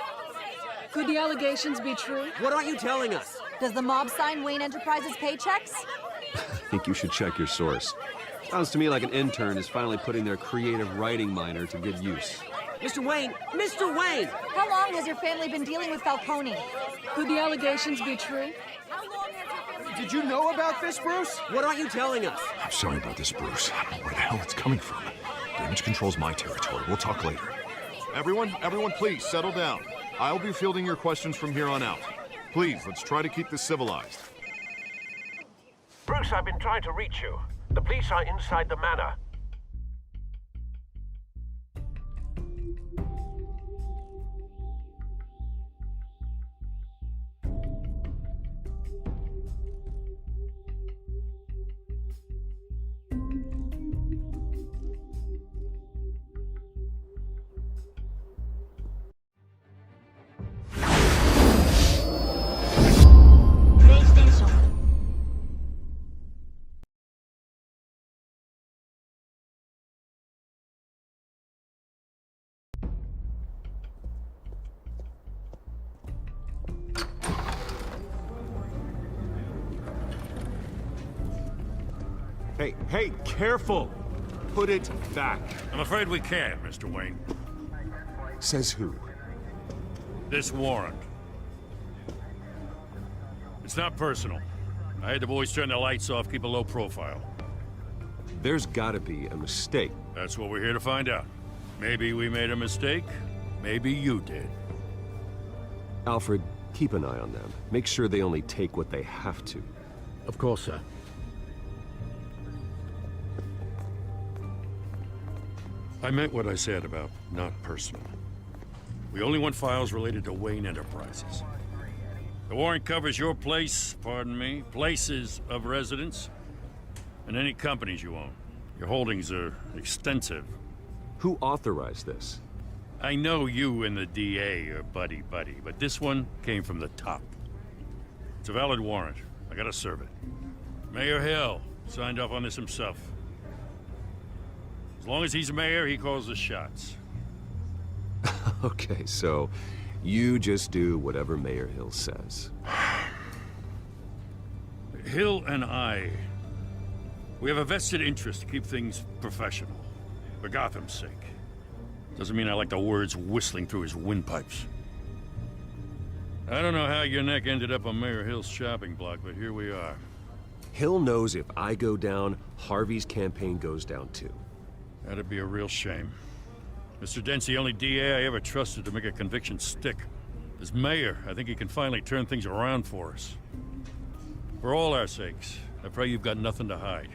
Could the allegations be true? What aren't you telling us? Does the mob sign Wayne Enterprises paychecks? I think you should check your source. Sounds to me like an intern is finally putting their creative writing minor to good use. Mr. Wayne! How long has your family been dealing with Falcone? Could the allegations be true? Did you know about this, Bruce? What aren't you telling us? I'm sorry about this, Bruce. I don't know where the hell it's coming from. Damage control's my territory. We'll talk later. Everyone, please, settle down. I'll be fielding your questions from here on out. Please, let's try to keep this civilized. Bruce, I've been trying to reach you. The police are inside the manor. Hey, careful! Put it back. I'm afraid we can't, Mr. Wayne. Says who? This warrant. It's not personal. I had the boys turn the lights off, keep a low profile. There's gotta be a mistake. That's what we're here to find out. Maybe we made a mistake. Maybe you did. Alfred, keep an eye on them. Make sure they only take what they have to. Of course, sir. I meant what I said about not personal. We only want files related to Wayne Enterprises. The warrant covers your place, pardon me, places of residence, and any companies you own. Your holdings are extensive. Who authorized this? I know you and the DA are buddy-buddy, but this one came from the top. It's a valid warrant. I gotta serve it. Mayor Hill signed off on this himself. As long as he's mayor, he calls the shots. Okay, so you just do whatever Mayor Hill says. Hill and we have a vested interest to keep things professional, for Gotham's sake. Doesn't mean I like the words whistling through his windpipes. I don't know how your neck ended up on Mayor Hill's shopping block, but here we are. Hill knows if I go down, Harvey's campaign goes down too. That'd be a real shame. Mr. Dent's the only DA I ever trusted to make a conviction stick. As mayor, I think he can finally turn things around for us. For all our sakes, I pray you've got nothing to hide.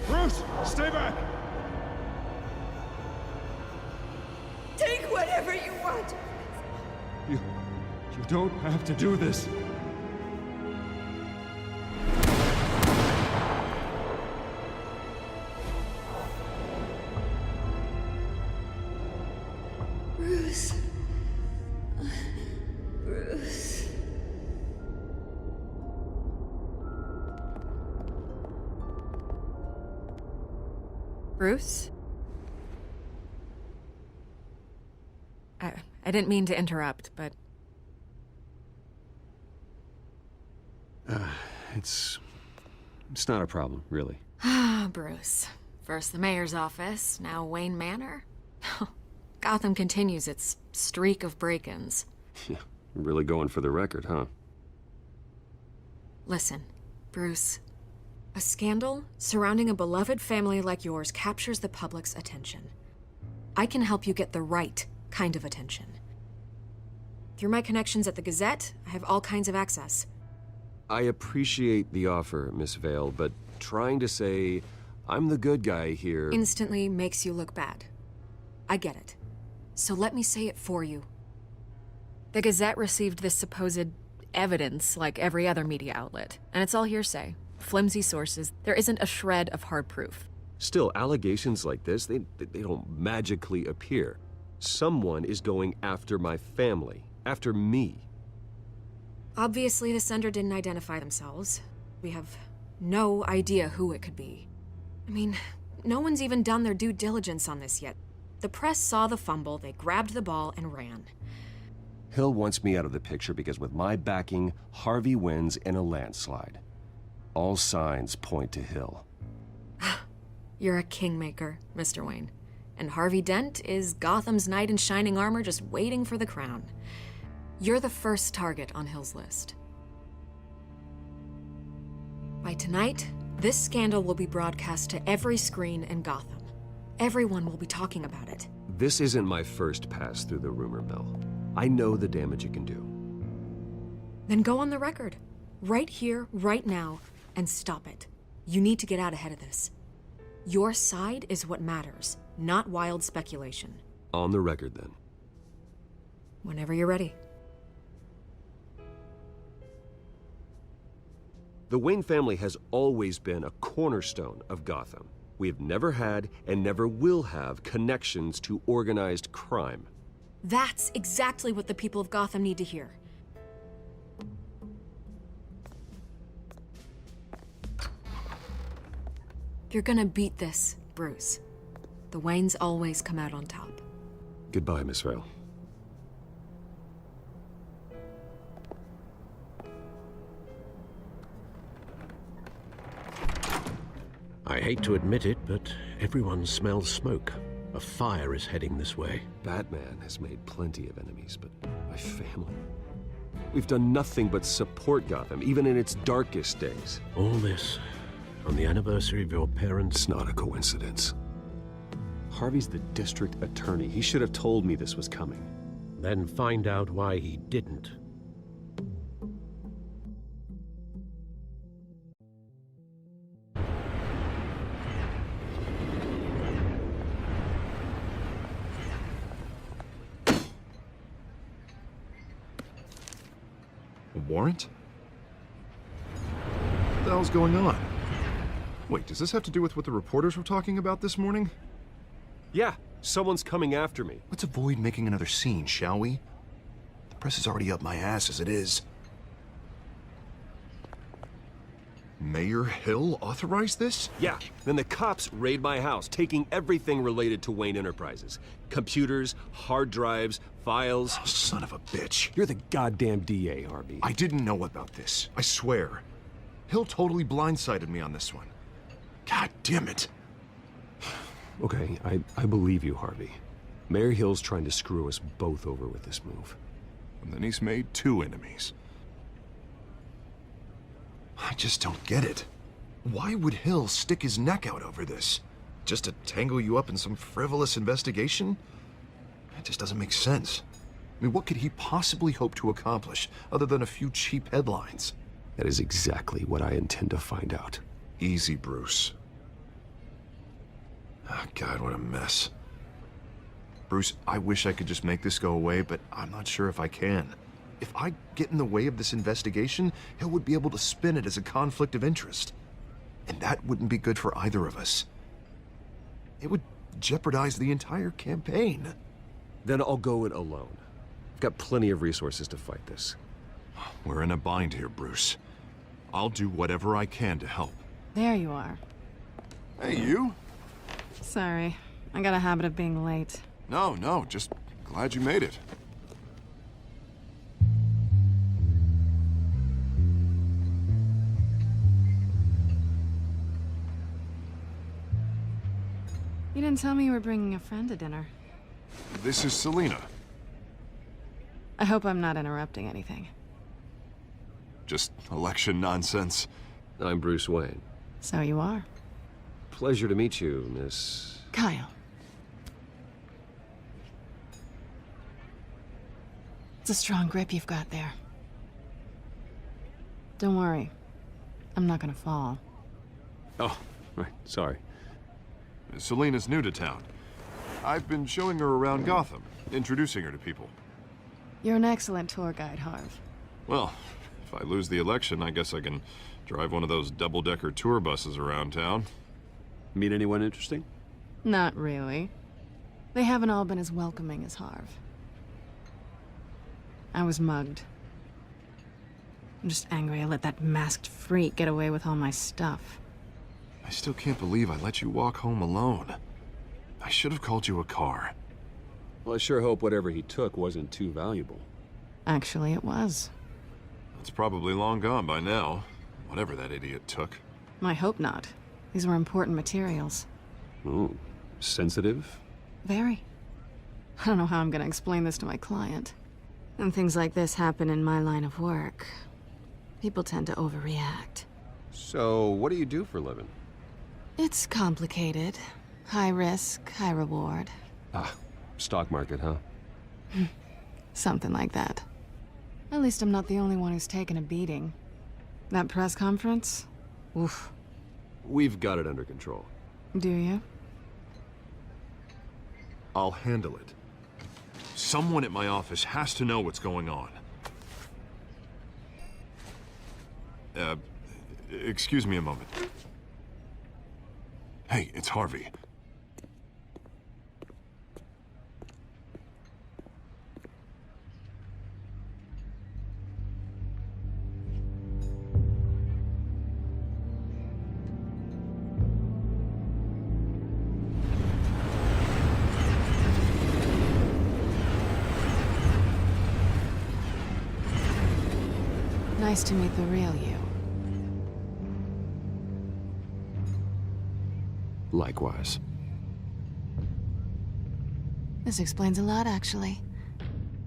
Bruce, stay back! Take whatever you want. You don't have to do this. Bruce. Bruce. Bruce? I didn't mean to interrupt, but... It's not a problem, really. Ah, Bruce. First the mayor's office, now Wayne Manor. Gotham continues its streak of break-ins. Yeah, really going for the record, huh? Listen, Bruce. A scandal surrounding a beloved family like yours captures the public's attention. I can help you get the right kind of attention. Through my connections at the Gazette, I have all kinds of access. I appreciate the offer, Miss Vale, but trying to say I'm the good guy here... Instantly makes you look bad. I get it. So let me say it for you. The Gazette received this supposed evidence like every other media outlet, and it's all hearsay. Flimsy sources. There isn't a shred of hard proof. Still, allegations like this, they don't magically appear. Someone is going after my family, after me. Obviously, the sender didn't identify themselves. We have no idea who it could be. I mean, no one's even done their due diligence on this yet. The press saw the fumble, they grabbed the ball and ran. Hill wants me out of the picture because with my backing, Harvey wins in a landslide. All signs point to Hill. You're a kingmaker, Mr. Wayne. And Harvey Dent is Gotham's knight in shining armor just waiting for the crown. You're the first target on Hill's list. By tonight, this scandal will be broadcast to every screen in Gotham. Everyone will be talking about it. This isn't my first pass through the rumor mill. I know the damage it can do. Then go on the record. Right here, right now, and stop it. You need to get out ahead of this. Your side is what matters, not wild speculation. On the record, then. Whenever you're ready. The Wayne family has always been a cornerstone of Gotham. We have never had and never will have connections to organized crime. That's exactly what the people of Gotham need to hear. You're gonna beat this, Bruce. The Waynes always come out on top. Goodbye, Miss Vale. I hate to admit it, but everyone smells smoke. A fire is heading this way. Batman has made plenty of enemies, but my family... We've done nothing but support Gotham, even in its darkest days. All this on the anniversary of your parents'... It's not a coincidence. Harvey's the district attorney. He should have told me this was coming. Then find out why he didn't. A warrant? What the hell's going on? Wait, does this have to do with what the reporters were talking about this morning? Yeah, someone's coming after me. Let's avoid making another scene, shall we? The press is already up my ass as it is. Mayor Hill authorized this? Yeah, then the cops raid my house, taking everything related to Wayne Enterprises. Computers, hard drives, files. Oh, son of a bitch. You're the goddamn DA, Harvey. I didn't know about this. I swear. Hill totally blindsided me on this one. God damn it. Okay, I believe you, Harvey. Mayor Hill's trying to screw us both over with this move. And then he's made two enemies. I just don't get it. Why would Hill stick his neck out over this? Just to tangle you up in some frivolous investigation? It just doesn't make sense. I mean, what could he possibly hope to accomplish other than a few cheap headlines? That is exactly what I intend to find out. Easy, Bruce. Oh, God, what a mess. Bruce, I wish I could just make this go away, but I'm not sure if I can. If I get in the way of this investigation, Hill would be able to spin it as a conflict of interest. And that wouldn't be good for either of us. It would jeopardize the entire campaign. Then I'll go it alone. I've got plenty of resources to fight this. We're in a bind here, Bruce. I'll do whatever I can to help. There you are. Hey, you? Sorry. I got a habit of being late. No, just glad you made it. You didn't tell me you were bringing a friend to dinner. This is Selina. I hope I'm not interrupting anything. Just election nonsense. I'm Bruce Wayne. So you are. Pleasure to meet you, Miss... Kyle. It's a strong grip you've got there. Don't worry. I'm not gonna fall. Oh, right. Sorry. Selina's new to town. I've been showing her around Gotham, introducing her to people. You're an excellent tour guide, Harv. Well, if I lose the election, I guess I can drive one of those double-decker tour buses around town. Meet anyone interesting? Not really. They haven't all been as welcoming as Harv. I was mugged. I'm just angry I let that masked freak get away with all my stuff. I still can't believe I let you walk home alone. I should have called you a car. Well, I sure hope whatever he took wasn't too valuable. Actually, it was. It's probably long gone by now, whatever that idiot took. I hope not. These were important materials. Ooh, sensitive? Very. I don't know how I'm gonna explain this to my client. When things like this happen in my line of work, people tend to overreact. So, what do you do for a living? It's complicated. High risk, high reward. Ah, stock market, huh? Something like that. At least I'm not the only one who's taken a beating. That press conference? Oof. We've got it under control. Do you? I'll handle it. Someone at my office has to know what's going on. Excuse me a moment. Hey, it's Harvey. Nice to meet the real you. Likewise. This explains a lot, actually.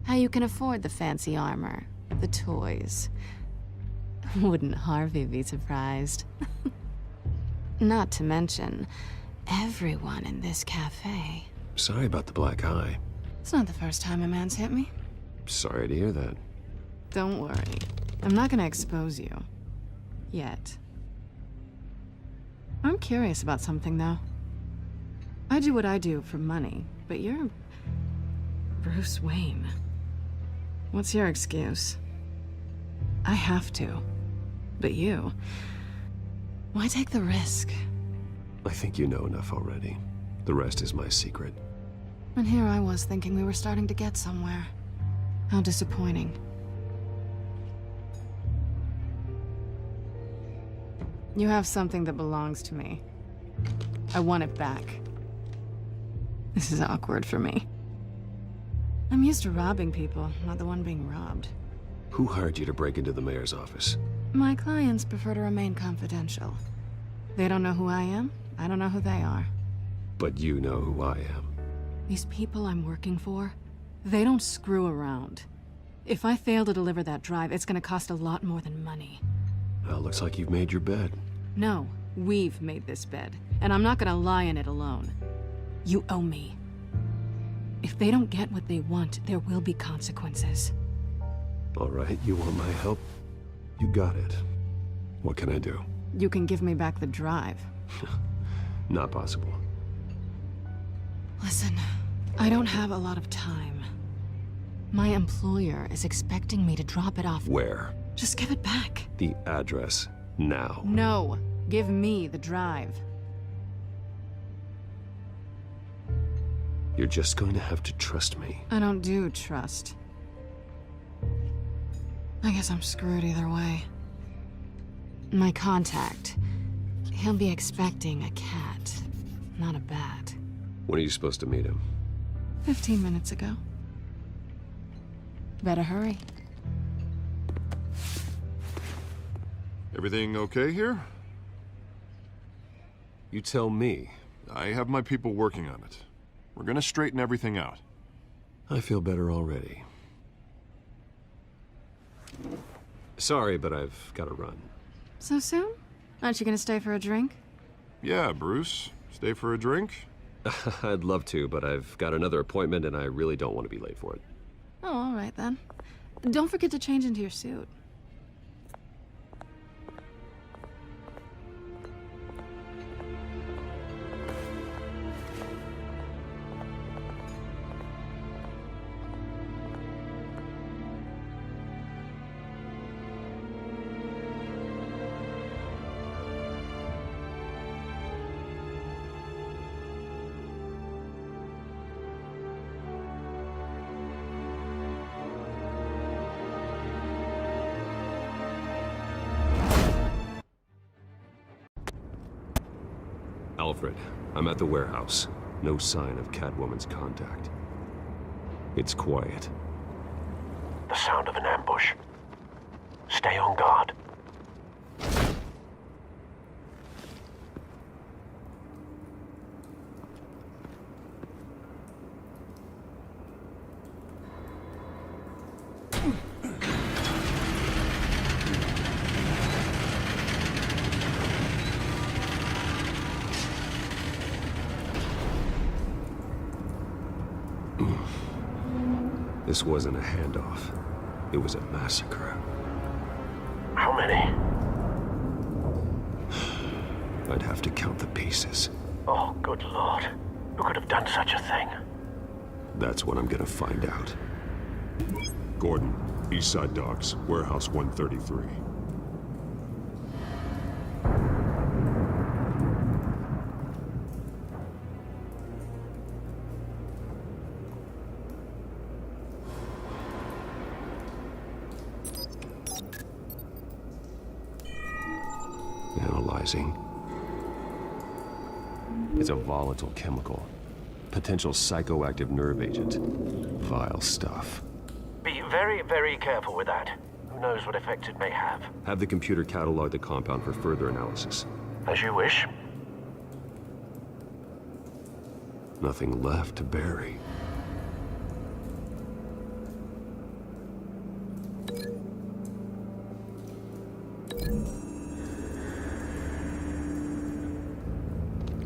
How you can afford the fancy armor, the toys. Wouldn't Harvey be surprised? Not to mention, everyone in this cafe. Sorry about the black eye. It's not the first time a man's hit me. Sorry to hear that. Don't worry. I'm not gonna expose you. Yet. I'm curious about something, though. I do what I do for money, but you're... Bruce Wayne. What's your excuse? I have to. But you... Why take the risk? I think you know enough already. The rest is my secret. And here I was thinking we were starting to get somewhere. How disappointing. You have something that belongs to me. I want it back. This is awkward for me. I'm used to robbing people, not the one being robbed. Who hired you to break into the mayor's office? My clients prefer to remain confidential. They don't know who I am, I don't know who they are. But you know who I am. These people I'm working for, they don't screw around. If I fail to deliver that drive, it's gonna cost a lot more than money. Well, looks like you've made your bed. No, we've made this bed, and I'm not gonna lie in it alone. You owe me. If they don't get what they want, there will be consequences. All right, you want my help? You got it. What can I do? You can give me back the drive. Not possible. Listen, I don't have a lot of time. My employer is expecting me to drop it off. Where? Just give it back. The address, now. No, give me the drive. You're just going to have to trust me. I don't do trust. I guess I'm screwed either way. My contact, he'll be expecting a cat, not a bat. When are you supposed to meet him? 15 minutes ago. Better hurry. Everything okay here? You tell me. I have my people working on it. We're gonna straighten everything out. I feel better already. Sorry, but I've got to run. So soon? Aren't you gonna stay for a drink? Yeah, Bruce. Stay for a drink? I'd love to, but I've got another appointment and I really don't want to be late for it. Oh, all right then. Don't forget to change into your suit. Alfred, I'm at the warehouse. No sign of Catwoman's contact. It's quiet. The sound of an ambush. Stay on guard. This wasn't a handoff. It was a massacre. How many? I'd have to count the pieces. Oh, good Lord. Who could have done such a thing? That's what I'm gonna find out. Gordon, Eastside Docks, Warehouse 133. tantalizing. It's a volatile chemical. Potential psychoactive nerve agent. Vile stuff. Be very, very careful with that. Who knows what effects it may have. Have the computer catalog the compound for further analysis. As you wish. Nothing left to bury.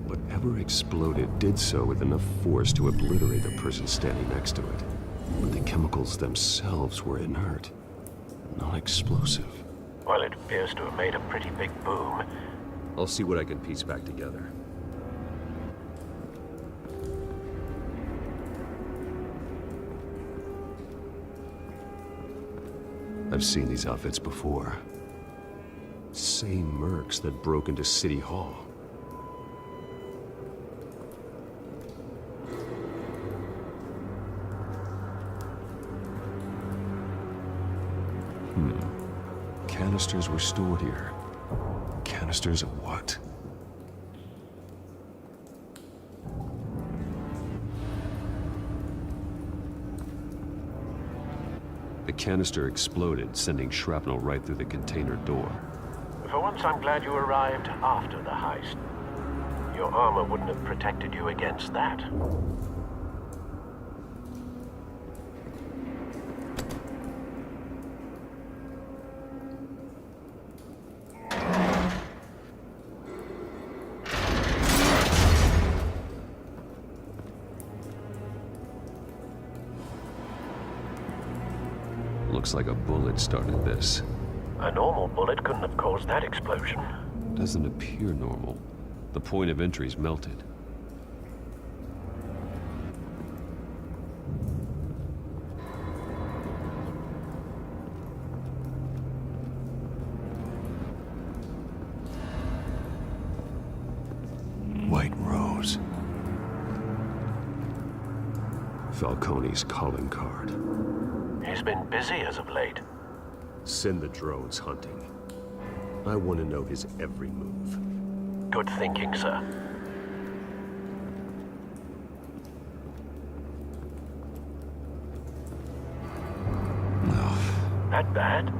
Whatever exploded did so with enough force to obliterate the person standing next to it. But the chemicals themselves were inert, non-explosive. Well, it appears to have made a pretty big boom. I'll see what I can piece back together. I've seen these outfits before. Same mercs that broke into City Hall. Canisters were stored here. Canisters of what? The canister exploded, sending shrapnel right through the container door. For once, I'm glad you arrived after the heist. Your armor wouldn't have protected you against that. Looks like a bullet started this. A normal bullet couldn't have caused that explosion. Doesn't appear normal. The point of entry's melted. White Rose. Falcone's calling card. He's been busy as of late. Send the drones hunting. I want to know his every move. Good thinking, sir. That bad?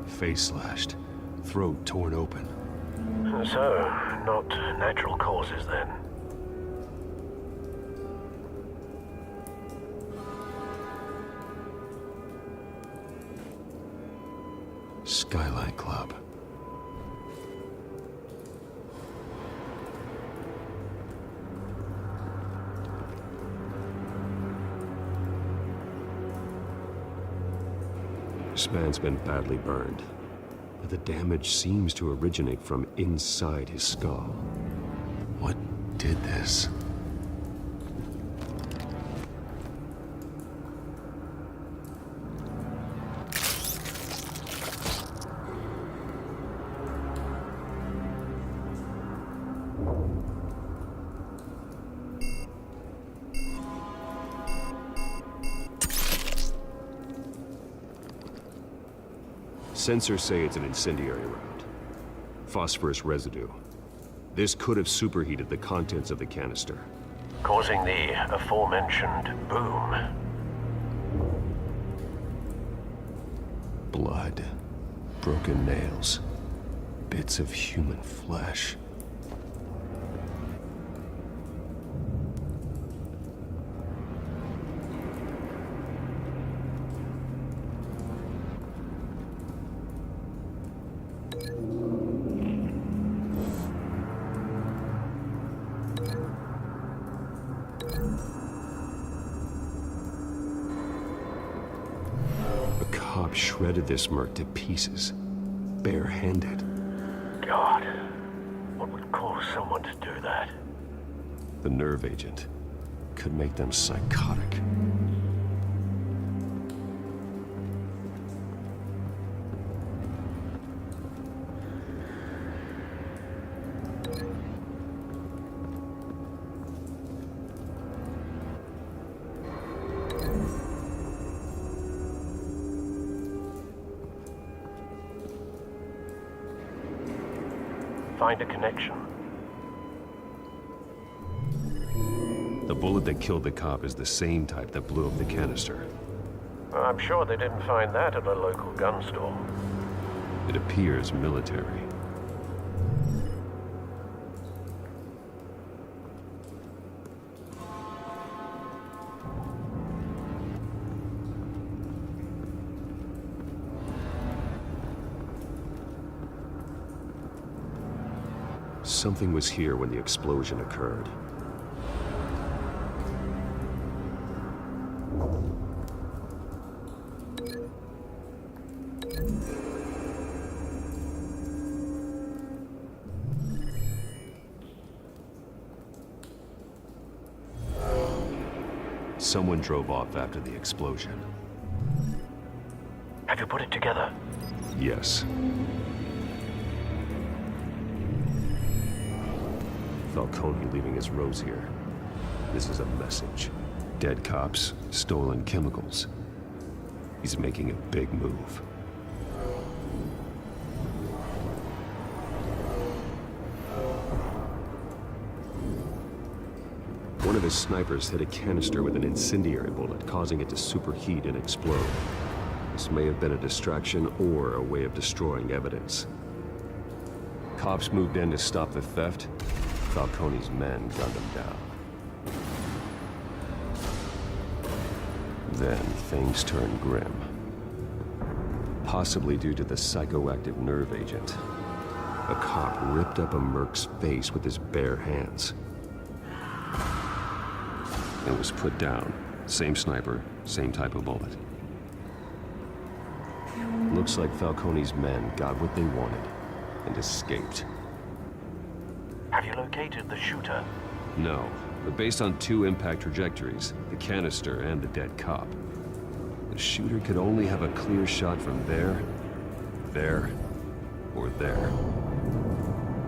Face slashed. Throat torn open. So, not natural causes then. Skyline Club. This man's been badly burned. But the damage seems to originate from inside his skull. What did this? Sensors say it's an incendiary round. Phosphorus residue. This could have superheated the contents of the canister, causing the aforementioned boom. Blood. Broken nails. Bits of human flesh. Shredded this merc to pieces, barehanded. God, what would cause someone to do that? The nerve agent could make them psychotic. find a connection. The bullet that killed the cop is the same type that blew up the canister. I'm sure they didn't find that at a local gun store. It appears military. Something was here when the explosion occurred. Someone drove off after the explosion. Have you put it together? Yes. Falcone leaving his rose here. This is a message. Dead cops, stolen chemicals. He's making a big move. One of his snipers hit a canister with an incendiary bullet, causing it to superheat and explode. This may have been a distraction or a way of destroying evidence. Cops moved in to stop the theft. Falcone's men gunned him down. Then things turned grim. Possibly due to the psychoactive nerve agent. A cop ripped up a merc's face with his bare hands. It was put down. Same sniper, same type of bullet. Looks like Falcone's men got what they wanted and escaped. Have you located the shooter? No, but based on two impact trajectories, the canister and the dead cop, the shooter could only have a clear shot from there, or there,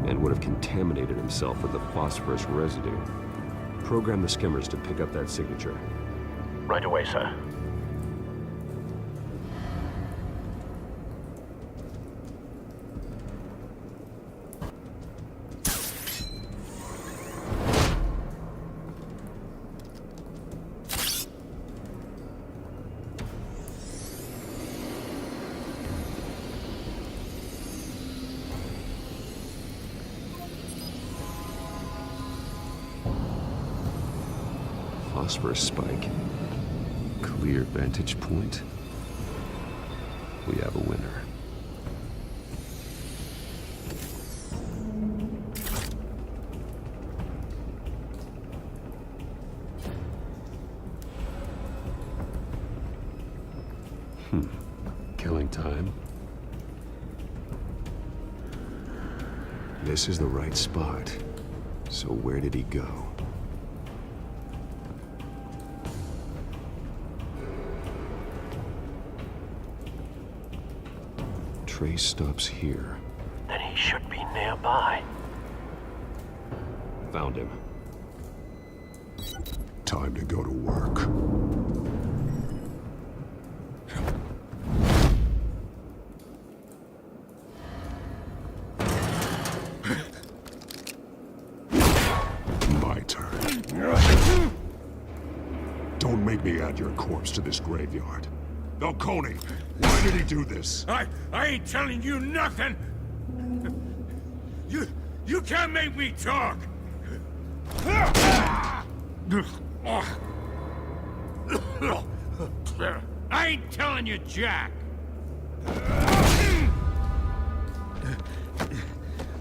and would have contaminated himself with the phosphorus residue. Program the skimmers to pick up that signature. Right away, sir. Phosphorus spike. Clear vantage point. We have a winner. Killing time. This is the right spot. So where did he go? Trace stops here. Then he should be nearby. Found him. Time to go to work. My turn. Don't make me add your corpse to this graveyard. Falcone, why did he do this? I ain't telling you nothing! You can't make me talk! I ain't telling you jack!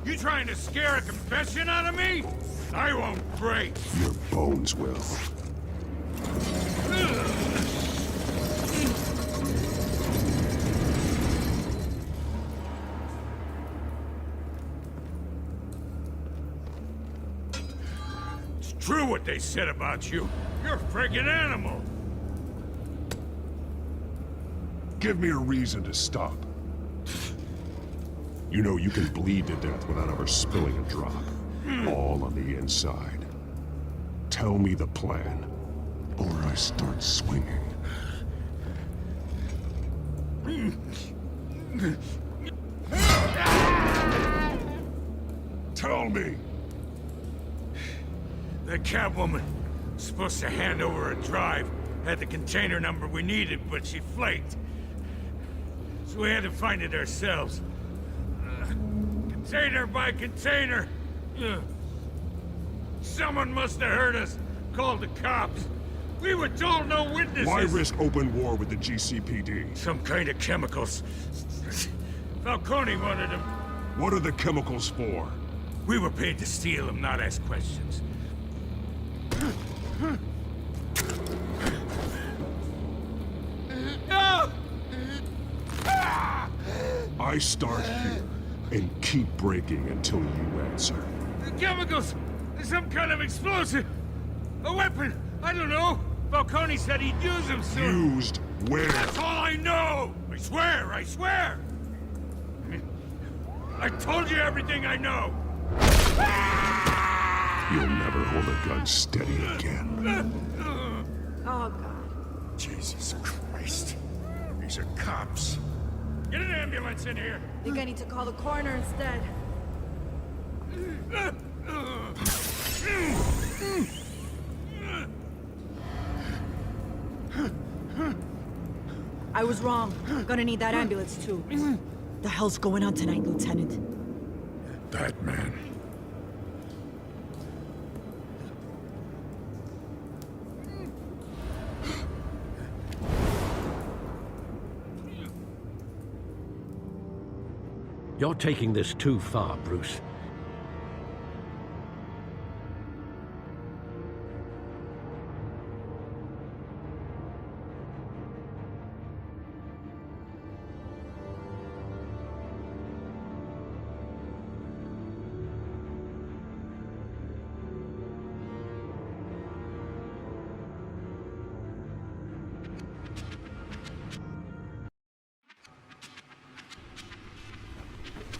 You trying to scare a confession out of me? I won't break! Your bones will. True what they said about you. You're a friggin' animal. Give me a reason to stop. You know you can bleed to death without ever spilling a drop. All on the inside. Tell me the plan, or I start swinging. Tell me! The Catwoman was supposed to hand over a drive. Had the container number we needed, but she flaked. So we had to find it ourselves. Container by container. Someone must have heard us. Called the cops. We were told no witnesses. Why risk open war with the GCPD? Some kind of chemicals. Falcone wanted them. What are the chemicals for? We were paid to steal them, not ask questions. I start here and keep breaking until you answer. The chemicals! Some kind of explosive! A weapon! I don't know! Falcone said he'd use them soon! Used where? That's all I know! I swear! I swear! I told you everything I know! You'll never hold a gun steady again. Oh, God. Jesus Christ. These are cops. Get an ambulance in here! Think I need to call the coroner instead. I was wrong. Gonna need that ambulance, too. The hell's going on tonight, Lieutenant? Batman. You're taking this too far, Bruce.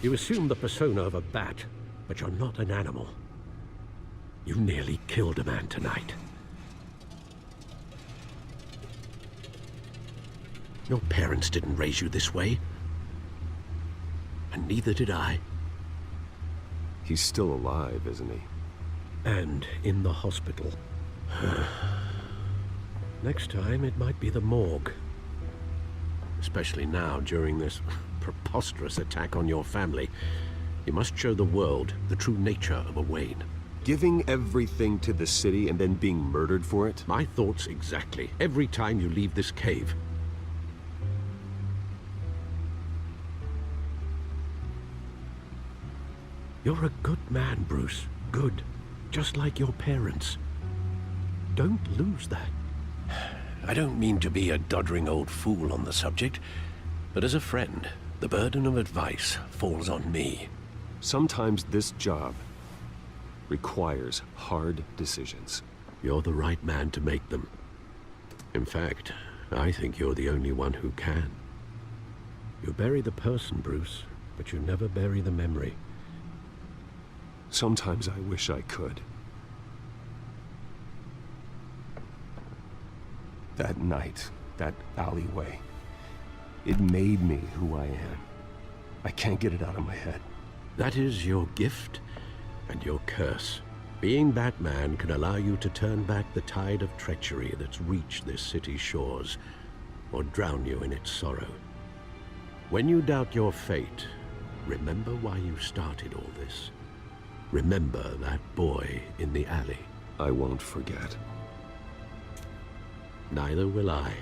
You assume the persona of a bat, but you're not an animal. You nearly killed a man tonight. Your parents didn't raise you this way. And neither did I. He's still alive, isn't he? And in the hospital. Next time, it might be the morgue. Especially now, during this preposterous attack on your family. You must show the world the true nature of a Wayne. Giving everything to the city and then being murdered for it? My thoughts exactly. Every time you leave this cave. You're a good man, Bruce. Good. Just like your parents. Don't lose that. I don't mean to be a doddering old fool on the subject, but as a friend, the burden of advice falls on me. Sometimes this job requires hard decisions. You're the right man to make them. In fact, I think you're the only one who can. You bury the person, Bruce, but you never bury the memory. Sometimes I wish I could. That night, that alleyway, it made me who I am. I can't get it out of my head. That is your gift and your curse. Being Batman can allow you to turn back the tide of treachery that's reached this city's shores, or drown you in its sorrow. When you doubt your fate, remember why you started all this. Remember that boy in the alley. I won't forget. Neither will I.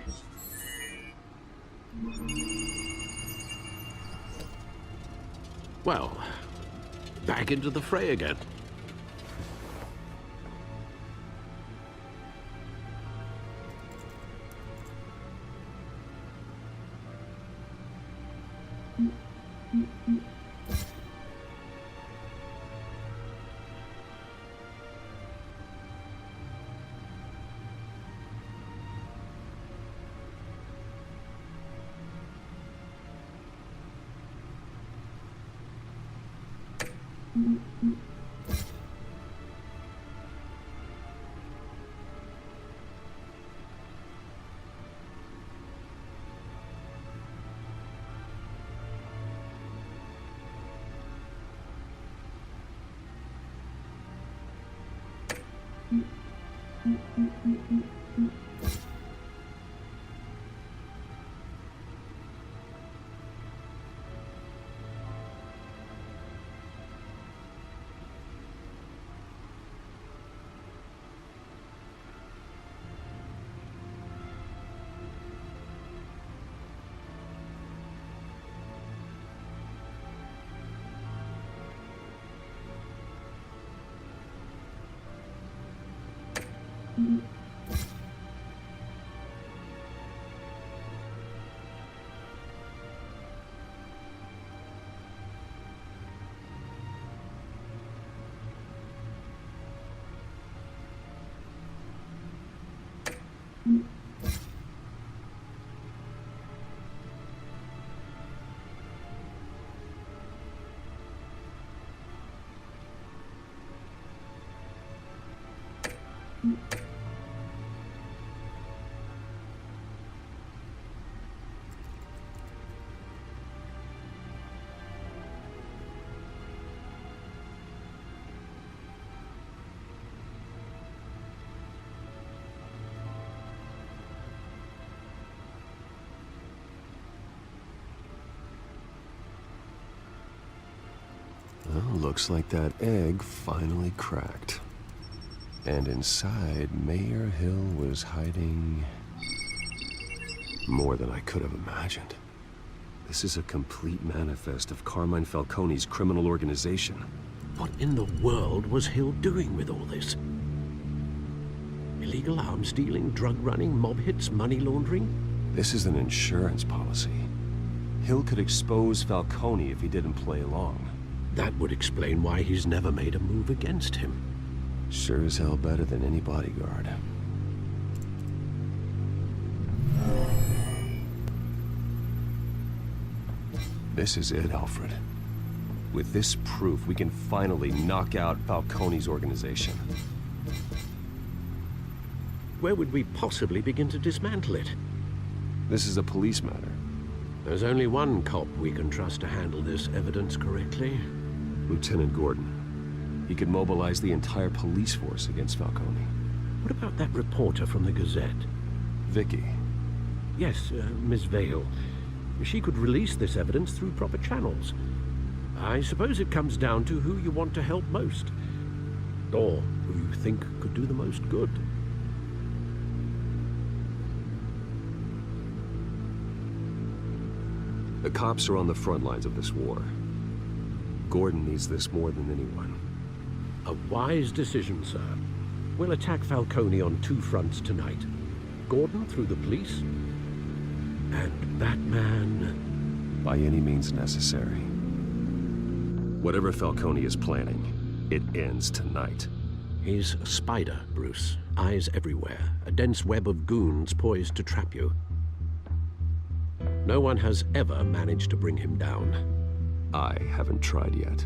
Well, back into the fray again. Well, looks like that egg finally cracked. And inside, Mayor Hill was hiding more than I could have imagined. This is a complete manifest of Carmine Falcone's criminal organization. What in the world was Hill doing with all this? Illegal arms dealing, drug running, mob hits, money laundering? This is an insurance policy. Hill could expose Falcone if he didn't play along. That would explain why he's never made a move against him. Sure as hell better than any bodyguard. This is it, Alfred. With this proof, we can finally knock out Falcone's organization. Where would we possibly begin to dismantle it? This is a police matter. There's only one cop we can trust to handle this evidence correctly. Lieutenant Gordon. He could mobilize the entire police force against Falcone. What about that reporter from the Gazette? Vicky. Yes, Miss Vale. She could release this evidence through proper channels. I suppose it comes down to who you want to help most. Or who you think could do the most good. The cops are on the front lines of this war. Gordon needs this more than anyone. A wise decision, sir. We'll attack Falcone on two fronts tonight. Gordon through the police, and Batman... by any means necessary. Whatever Falcone is planning, it ends tonight. He's a spider, Bruce. Eyes everywhere. A dense web of goons poised to trap you. No one has ever managed to bring him down. I haven't tried yet.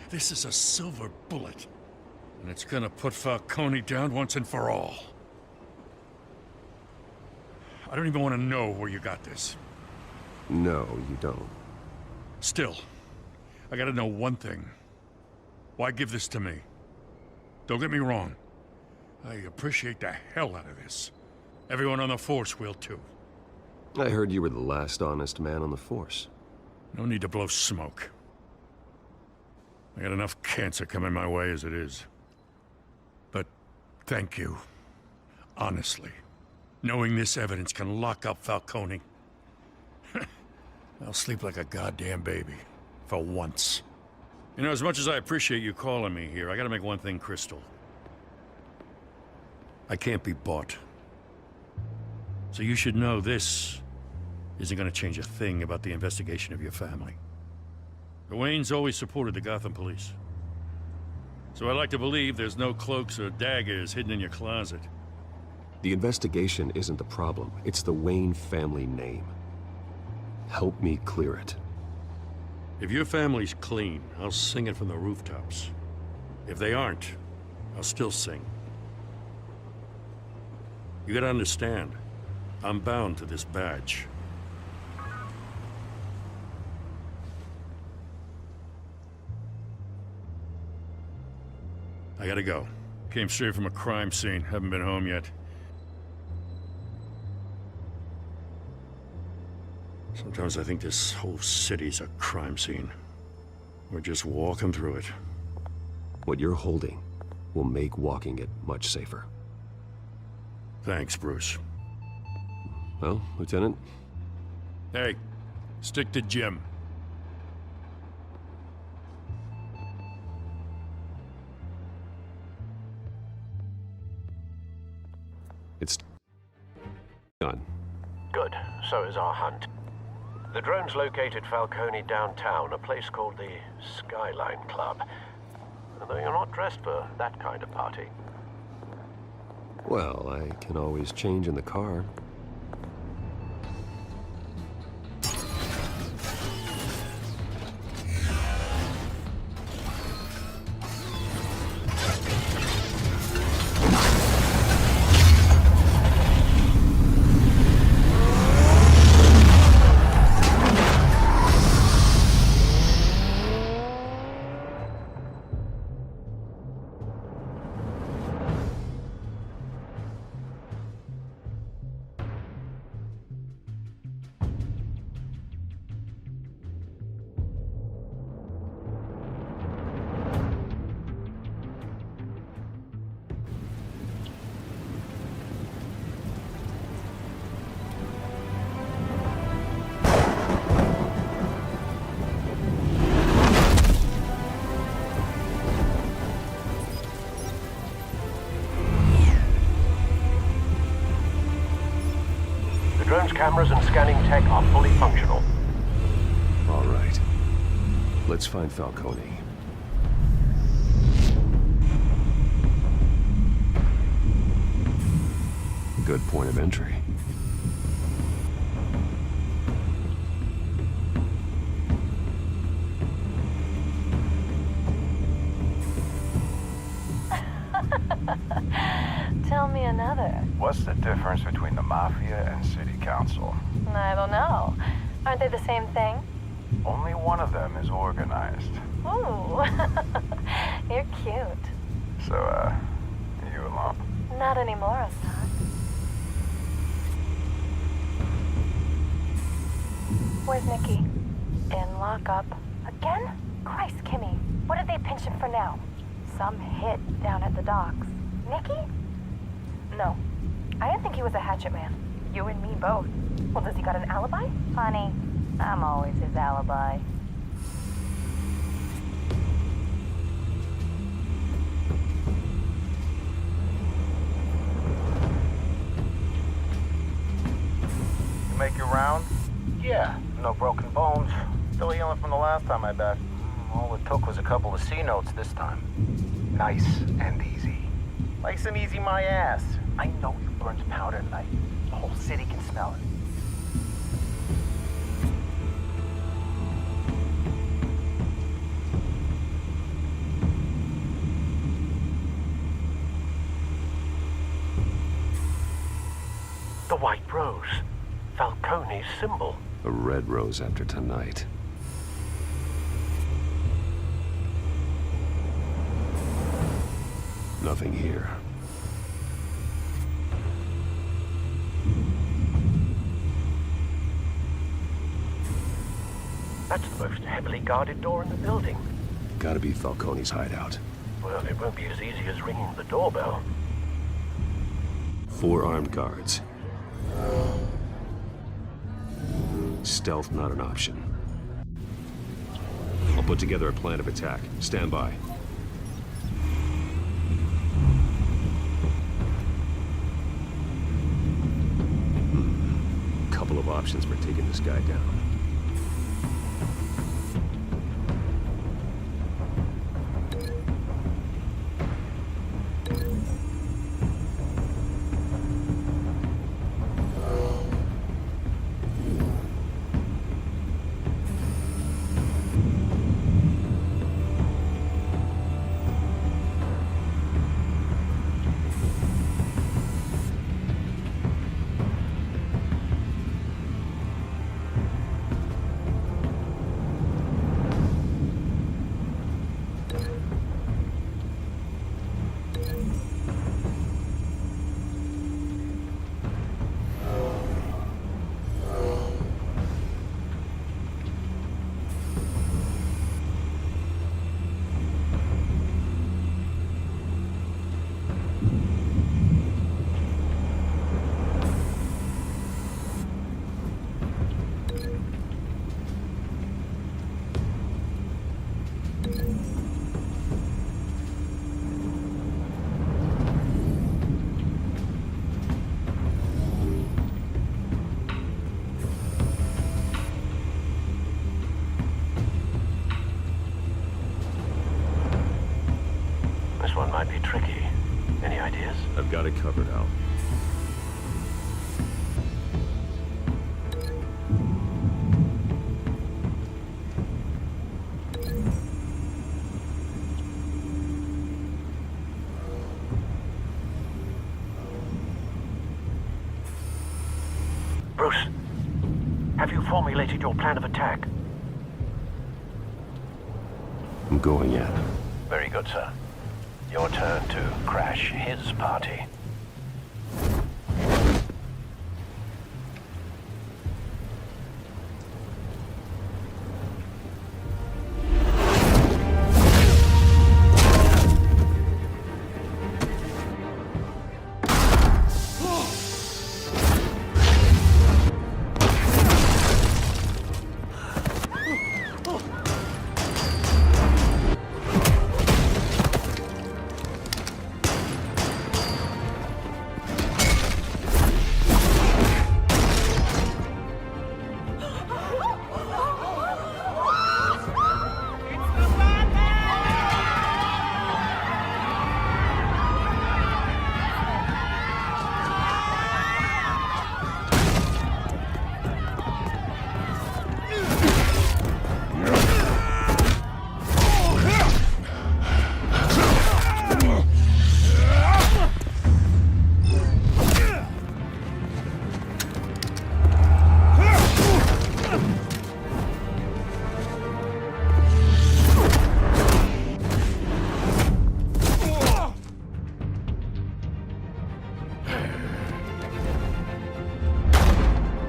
This is a silver bullet. And it's gonna put Falcone down once and for all. I don't even want to know where you got this. No, you don't. Still, I gotta know one thing. Why give this to me? Don't get me wrong. I appreciate the hell out of this. Everyone on the Force will too. I heard you were the last honest man on the Force. No need to blow smoke. I got enough cancer coming my way as it is. But thank you. Honestly. Knowing this evidence can lock up Falcone. I'll sleep like a goddamn baby. For once. You know, as much as I appreciate you calling me here, I gotta make one thing crystal. I can't be bought. So you should know this isn't going to change a thing about the investigation of your family. The Waynes always supported the Gotham police. So I like to believe there's no cloaks or daggers hidden in your closet. The investigation isn't the problem. It's the Wayne family name. Help me clear it. If your family's clean, I'll sing it from the rooftops. If they aren't, I'll still sing. You gotta understand, I'm bound to this badge. I gotta go. Came straight from a crime scene, haven't been home yet. Sometimes I think this whole city's a crime scene. We're just walking through it. What you're holding will make walking it much safer. Thanks, Bruce. Well, Lieutenant? Hey, stick to Jim. It's done. Good. So is our hunt. The drones located Falcone downtown, a place called the Skyline Club. Though you're not dressed for that kind of party. Well, I can always change in the car. Drone's cameras and scanning tech are fully functional. All right. Let's find Falcone. Good point of entry. Tell me another. What's the difference between the Mafia and City Council? I don't know. Aren't they the same thing? Only one of them is organized. Ooh. You're cute. So, you alone? Not anymore, Assad. Where's Nikki? In lockup. Again? Christ, Kimmy. What did they pinch him for now? Some hit down at the docks. Nikki? No. I didn't think he was a hatchet man. You and me both. Well, does he got an alibi? Honey, I'm always his alibi. You make your round? Yeah, no broken bones. Still healing from the last time, I bet. All it took was a couple of C notes this time. Nice and easy. Nice and easy my ass. I know you burned powder tonight. The whole city can smell it. The white rose. Falcone's symbol. A red rose after tonight. Nothing here. That's the most heavily guarded door in the building. Gotta be Falcone's hideout. Well, it won't be as easy as ringing the doorbell. 4 armed guards. Stealth not an option. I'll put together a plan of attack. Stand by. couple of options for taking this guy down. This one might be tricky. Any ideas? I've got it covered, Al. Bruce, have you formulated your plan of attack? I'm going in. Very good, sir. Your turn to crash his party.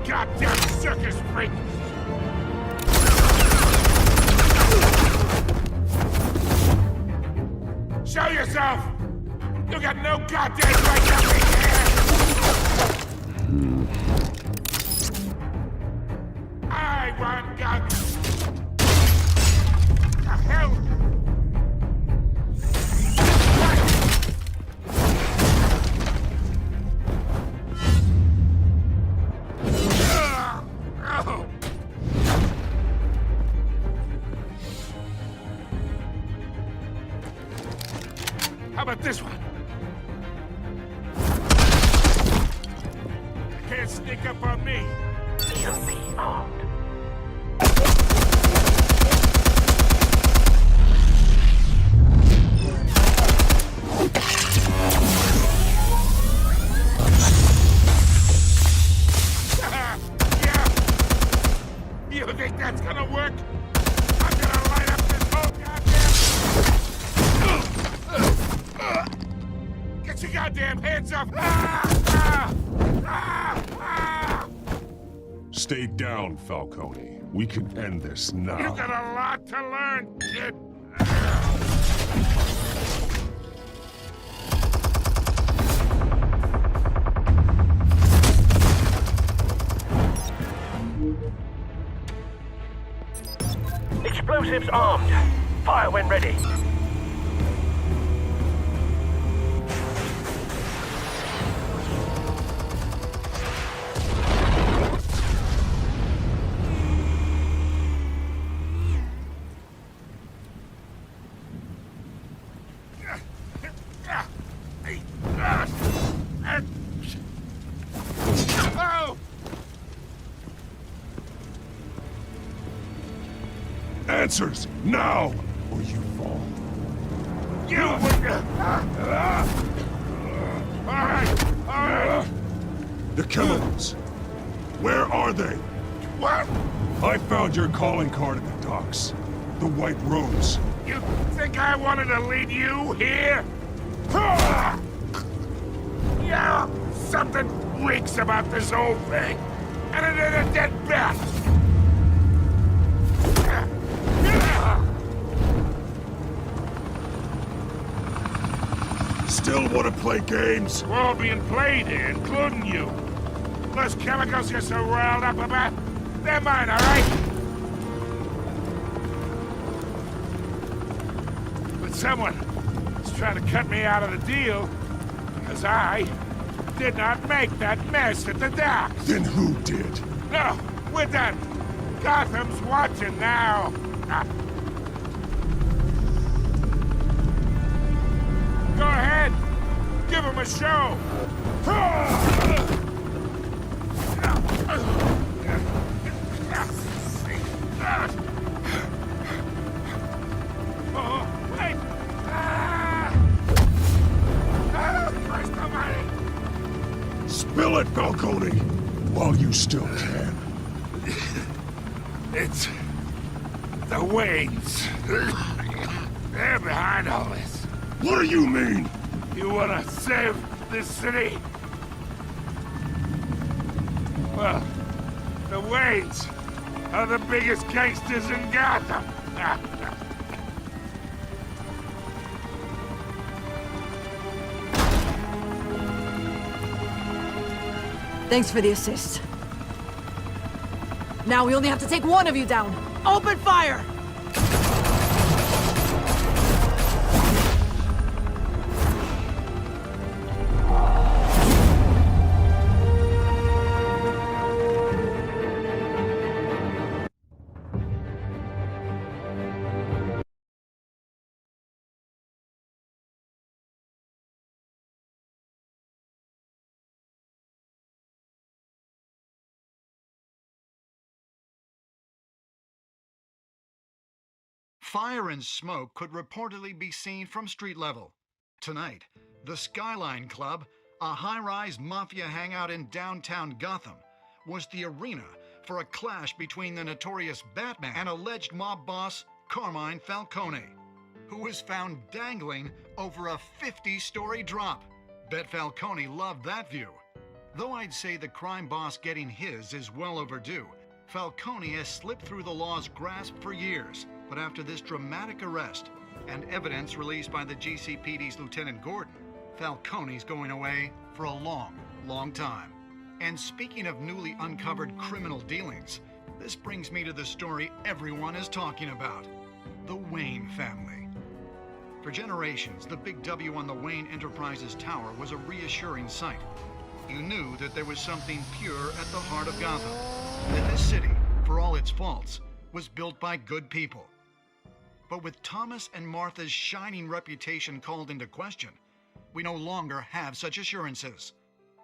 Goddamn circus freak! Show yourself! You got no goddamn right to be here! I want guns! The hell? How about this one? Can't sneak up on me. You'll be armed. Yeah. You think that's gonna work? I'm gonna light up this whole goddamn... Get your goddamn hands up! Stay down, Falcone. We can end this now. You got a lot to learn, kid. Explosives armed. Fire when ready. Answers, now, or you fall. You Alright. The chemicals. Where are they? What? I found your calling card at the docks. The White Rose. You think I wanted to lead you here? Yeah, something reeks about this whole thing. And it ain't a dead bat. Still want to play games? We're all being played here, including you. Those chemicals you're so riled up about, they're mine, all right? But someone is trying to cut me out of the deal because I did not make that mess at the docks. Then who did? No, we're done. Gotham's watching now. Go ahead. Give him a show. Oh, wait. Christ almighty. Spill it, Falcone, while you still can. It's the Waynes. They're behind all this. What do you mean? You wanna save this city? Well, the Waynes are the biggest gangsters in Gotham. Thanks for the assist. Now we only have to take one of you down. Open fire! Fire and smoke could reportedly be seen from street level. Tonight, the Skyline Club, a high-rise mafia hangout in downtown Gotham, was the arena for a clash between the notorious Batman and alleged mob boss Carmine Falcone, who was found dangling over a 50-story drop. Bet Falcone loved that view. Though I'd say the crime boss getting his is well overdue, Falcone has slipped through the law's grasp for years. But after this dramatic arrest and evidence released by the GCPD's Lieutenant Gordon, Falcone's going away for a long, long time. And speaking of newly uncovered criminal dealings, this brings me to the story everyone is talking about: the Wayne family. For generations, the big W on the Wayne Enterprises Tower was a reassuring sight. You knew that there was something pure at the heart of Gotham, that this city, for all its faults, was built by good people. But with Thomas and Martha's shining reputation called into question, we no longer have such assurances.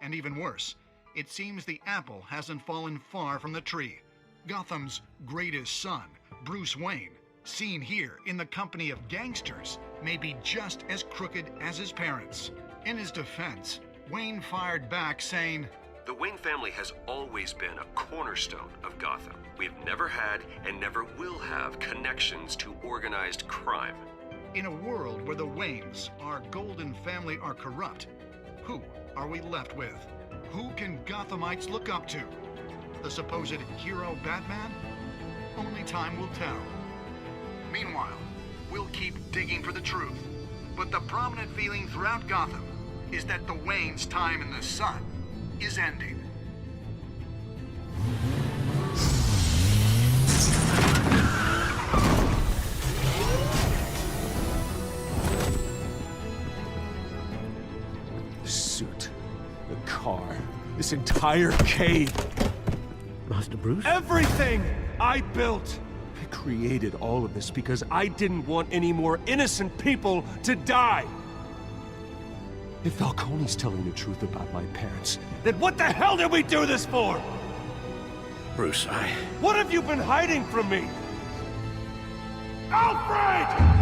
And even worse, it seems the apple hasn't fallen far from the tree. Gotham's greatest son, Bruce Wayne, seen here in the company of gangsters, may be just as crooked as his parents. In his defense, Wayne fired back saying, "The Wayne family has always been a cornerstone of Gotham. We've never had and never will have connections to organized crime." In a world where the Waynes, our golden family, are corrupt, who are we left with? Who can Gothamites look up to? The supposed hero Batman? Only time will tell. Meanwhile, we'll keep digging for the truth. But the prominent feeling throughout Gotham is that the Waynes' time in the sun is ending. The suit, the car, this entire cave. Master Bruce? Everything I built! I created all of this because I didn't want any more innocent people to die! If Falcone's telling the truth about my parents, then what the hell did we do this for? Bruce, What have you been hiding from me? Alfred!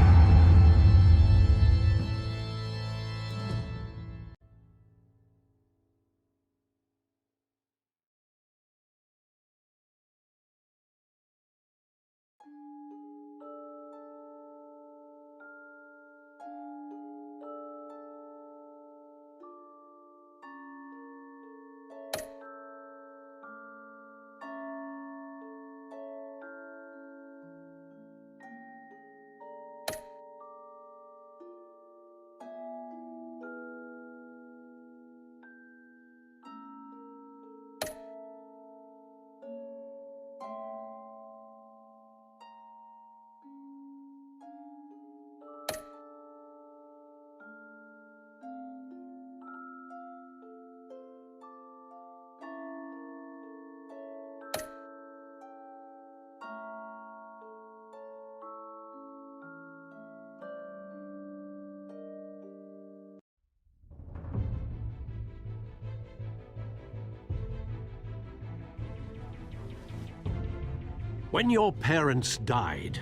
When your parents died,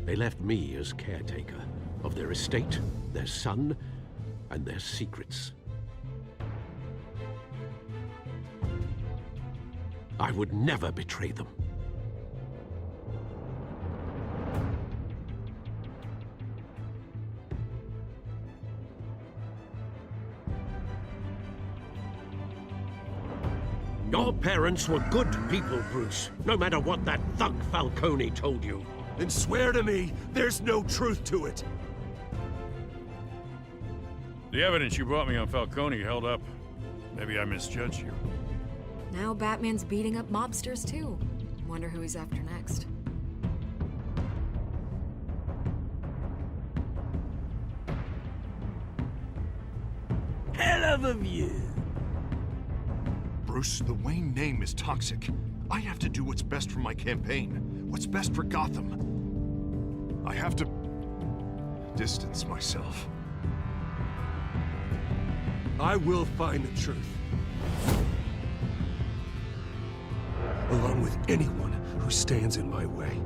they left me as caretaker of their estate, their son, and their secrets. I would never betray them. Your parents were good people, Bruce, no matter what that thug Falcone told you. Then swear to me there's no truth to it. The evidence you brought me on Falcone held up. Maybe I misjudged you. Now Batman's beating up mobsters too. Wonder who he's after next. Hell of a view. Bruce, the Wayne name is toxic. I have to do what's best for my campaign. What's best for Gotham. I have to distance myself. I will find the truth. Along with anyone who stands in my way.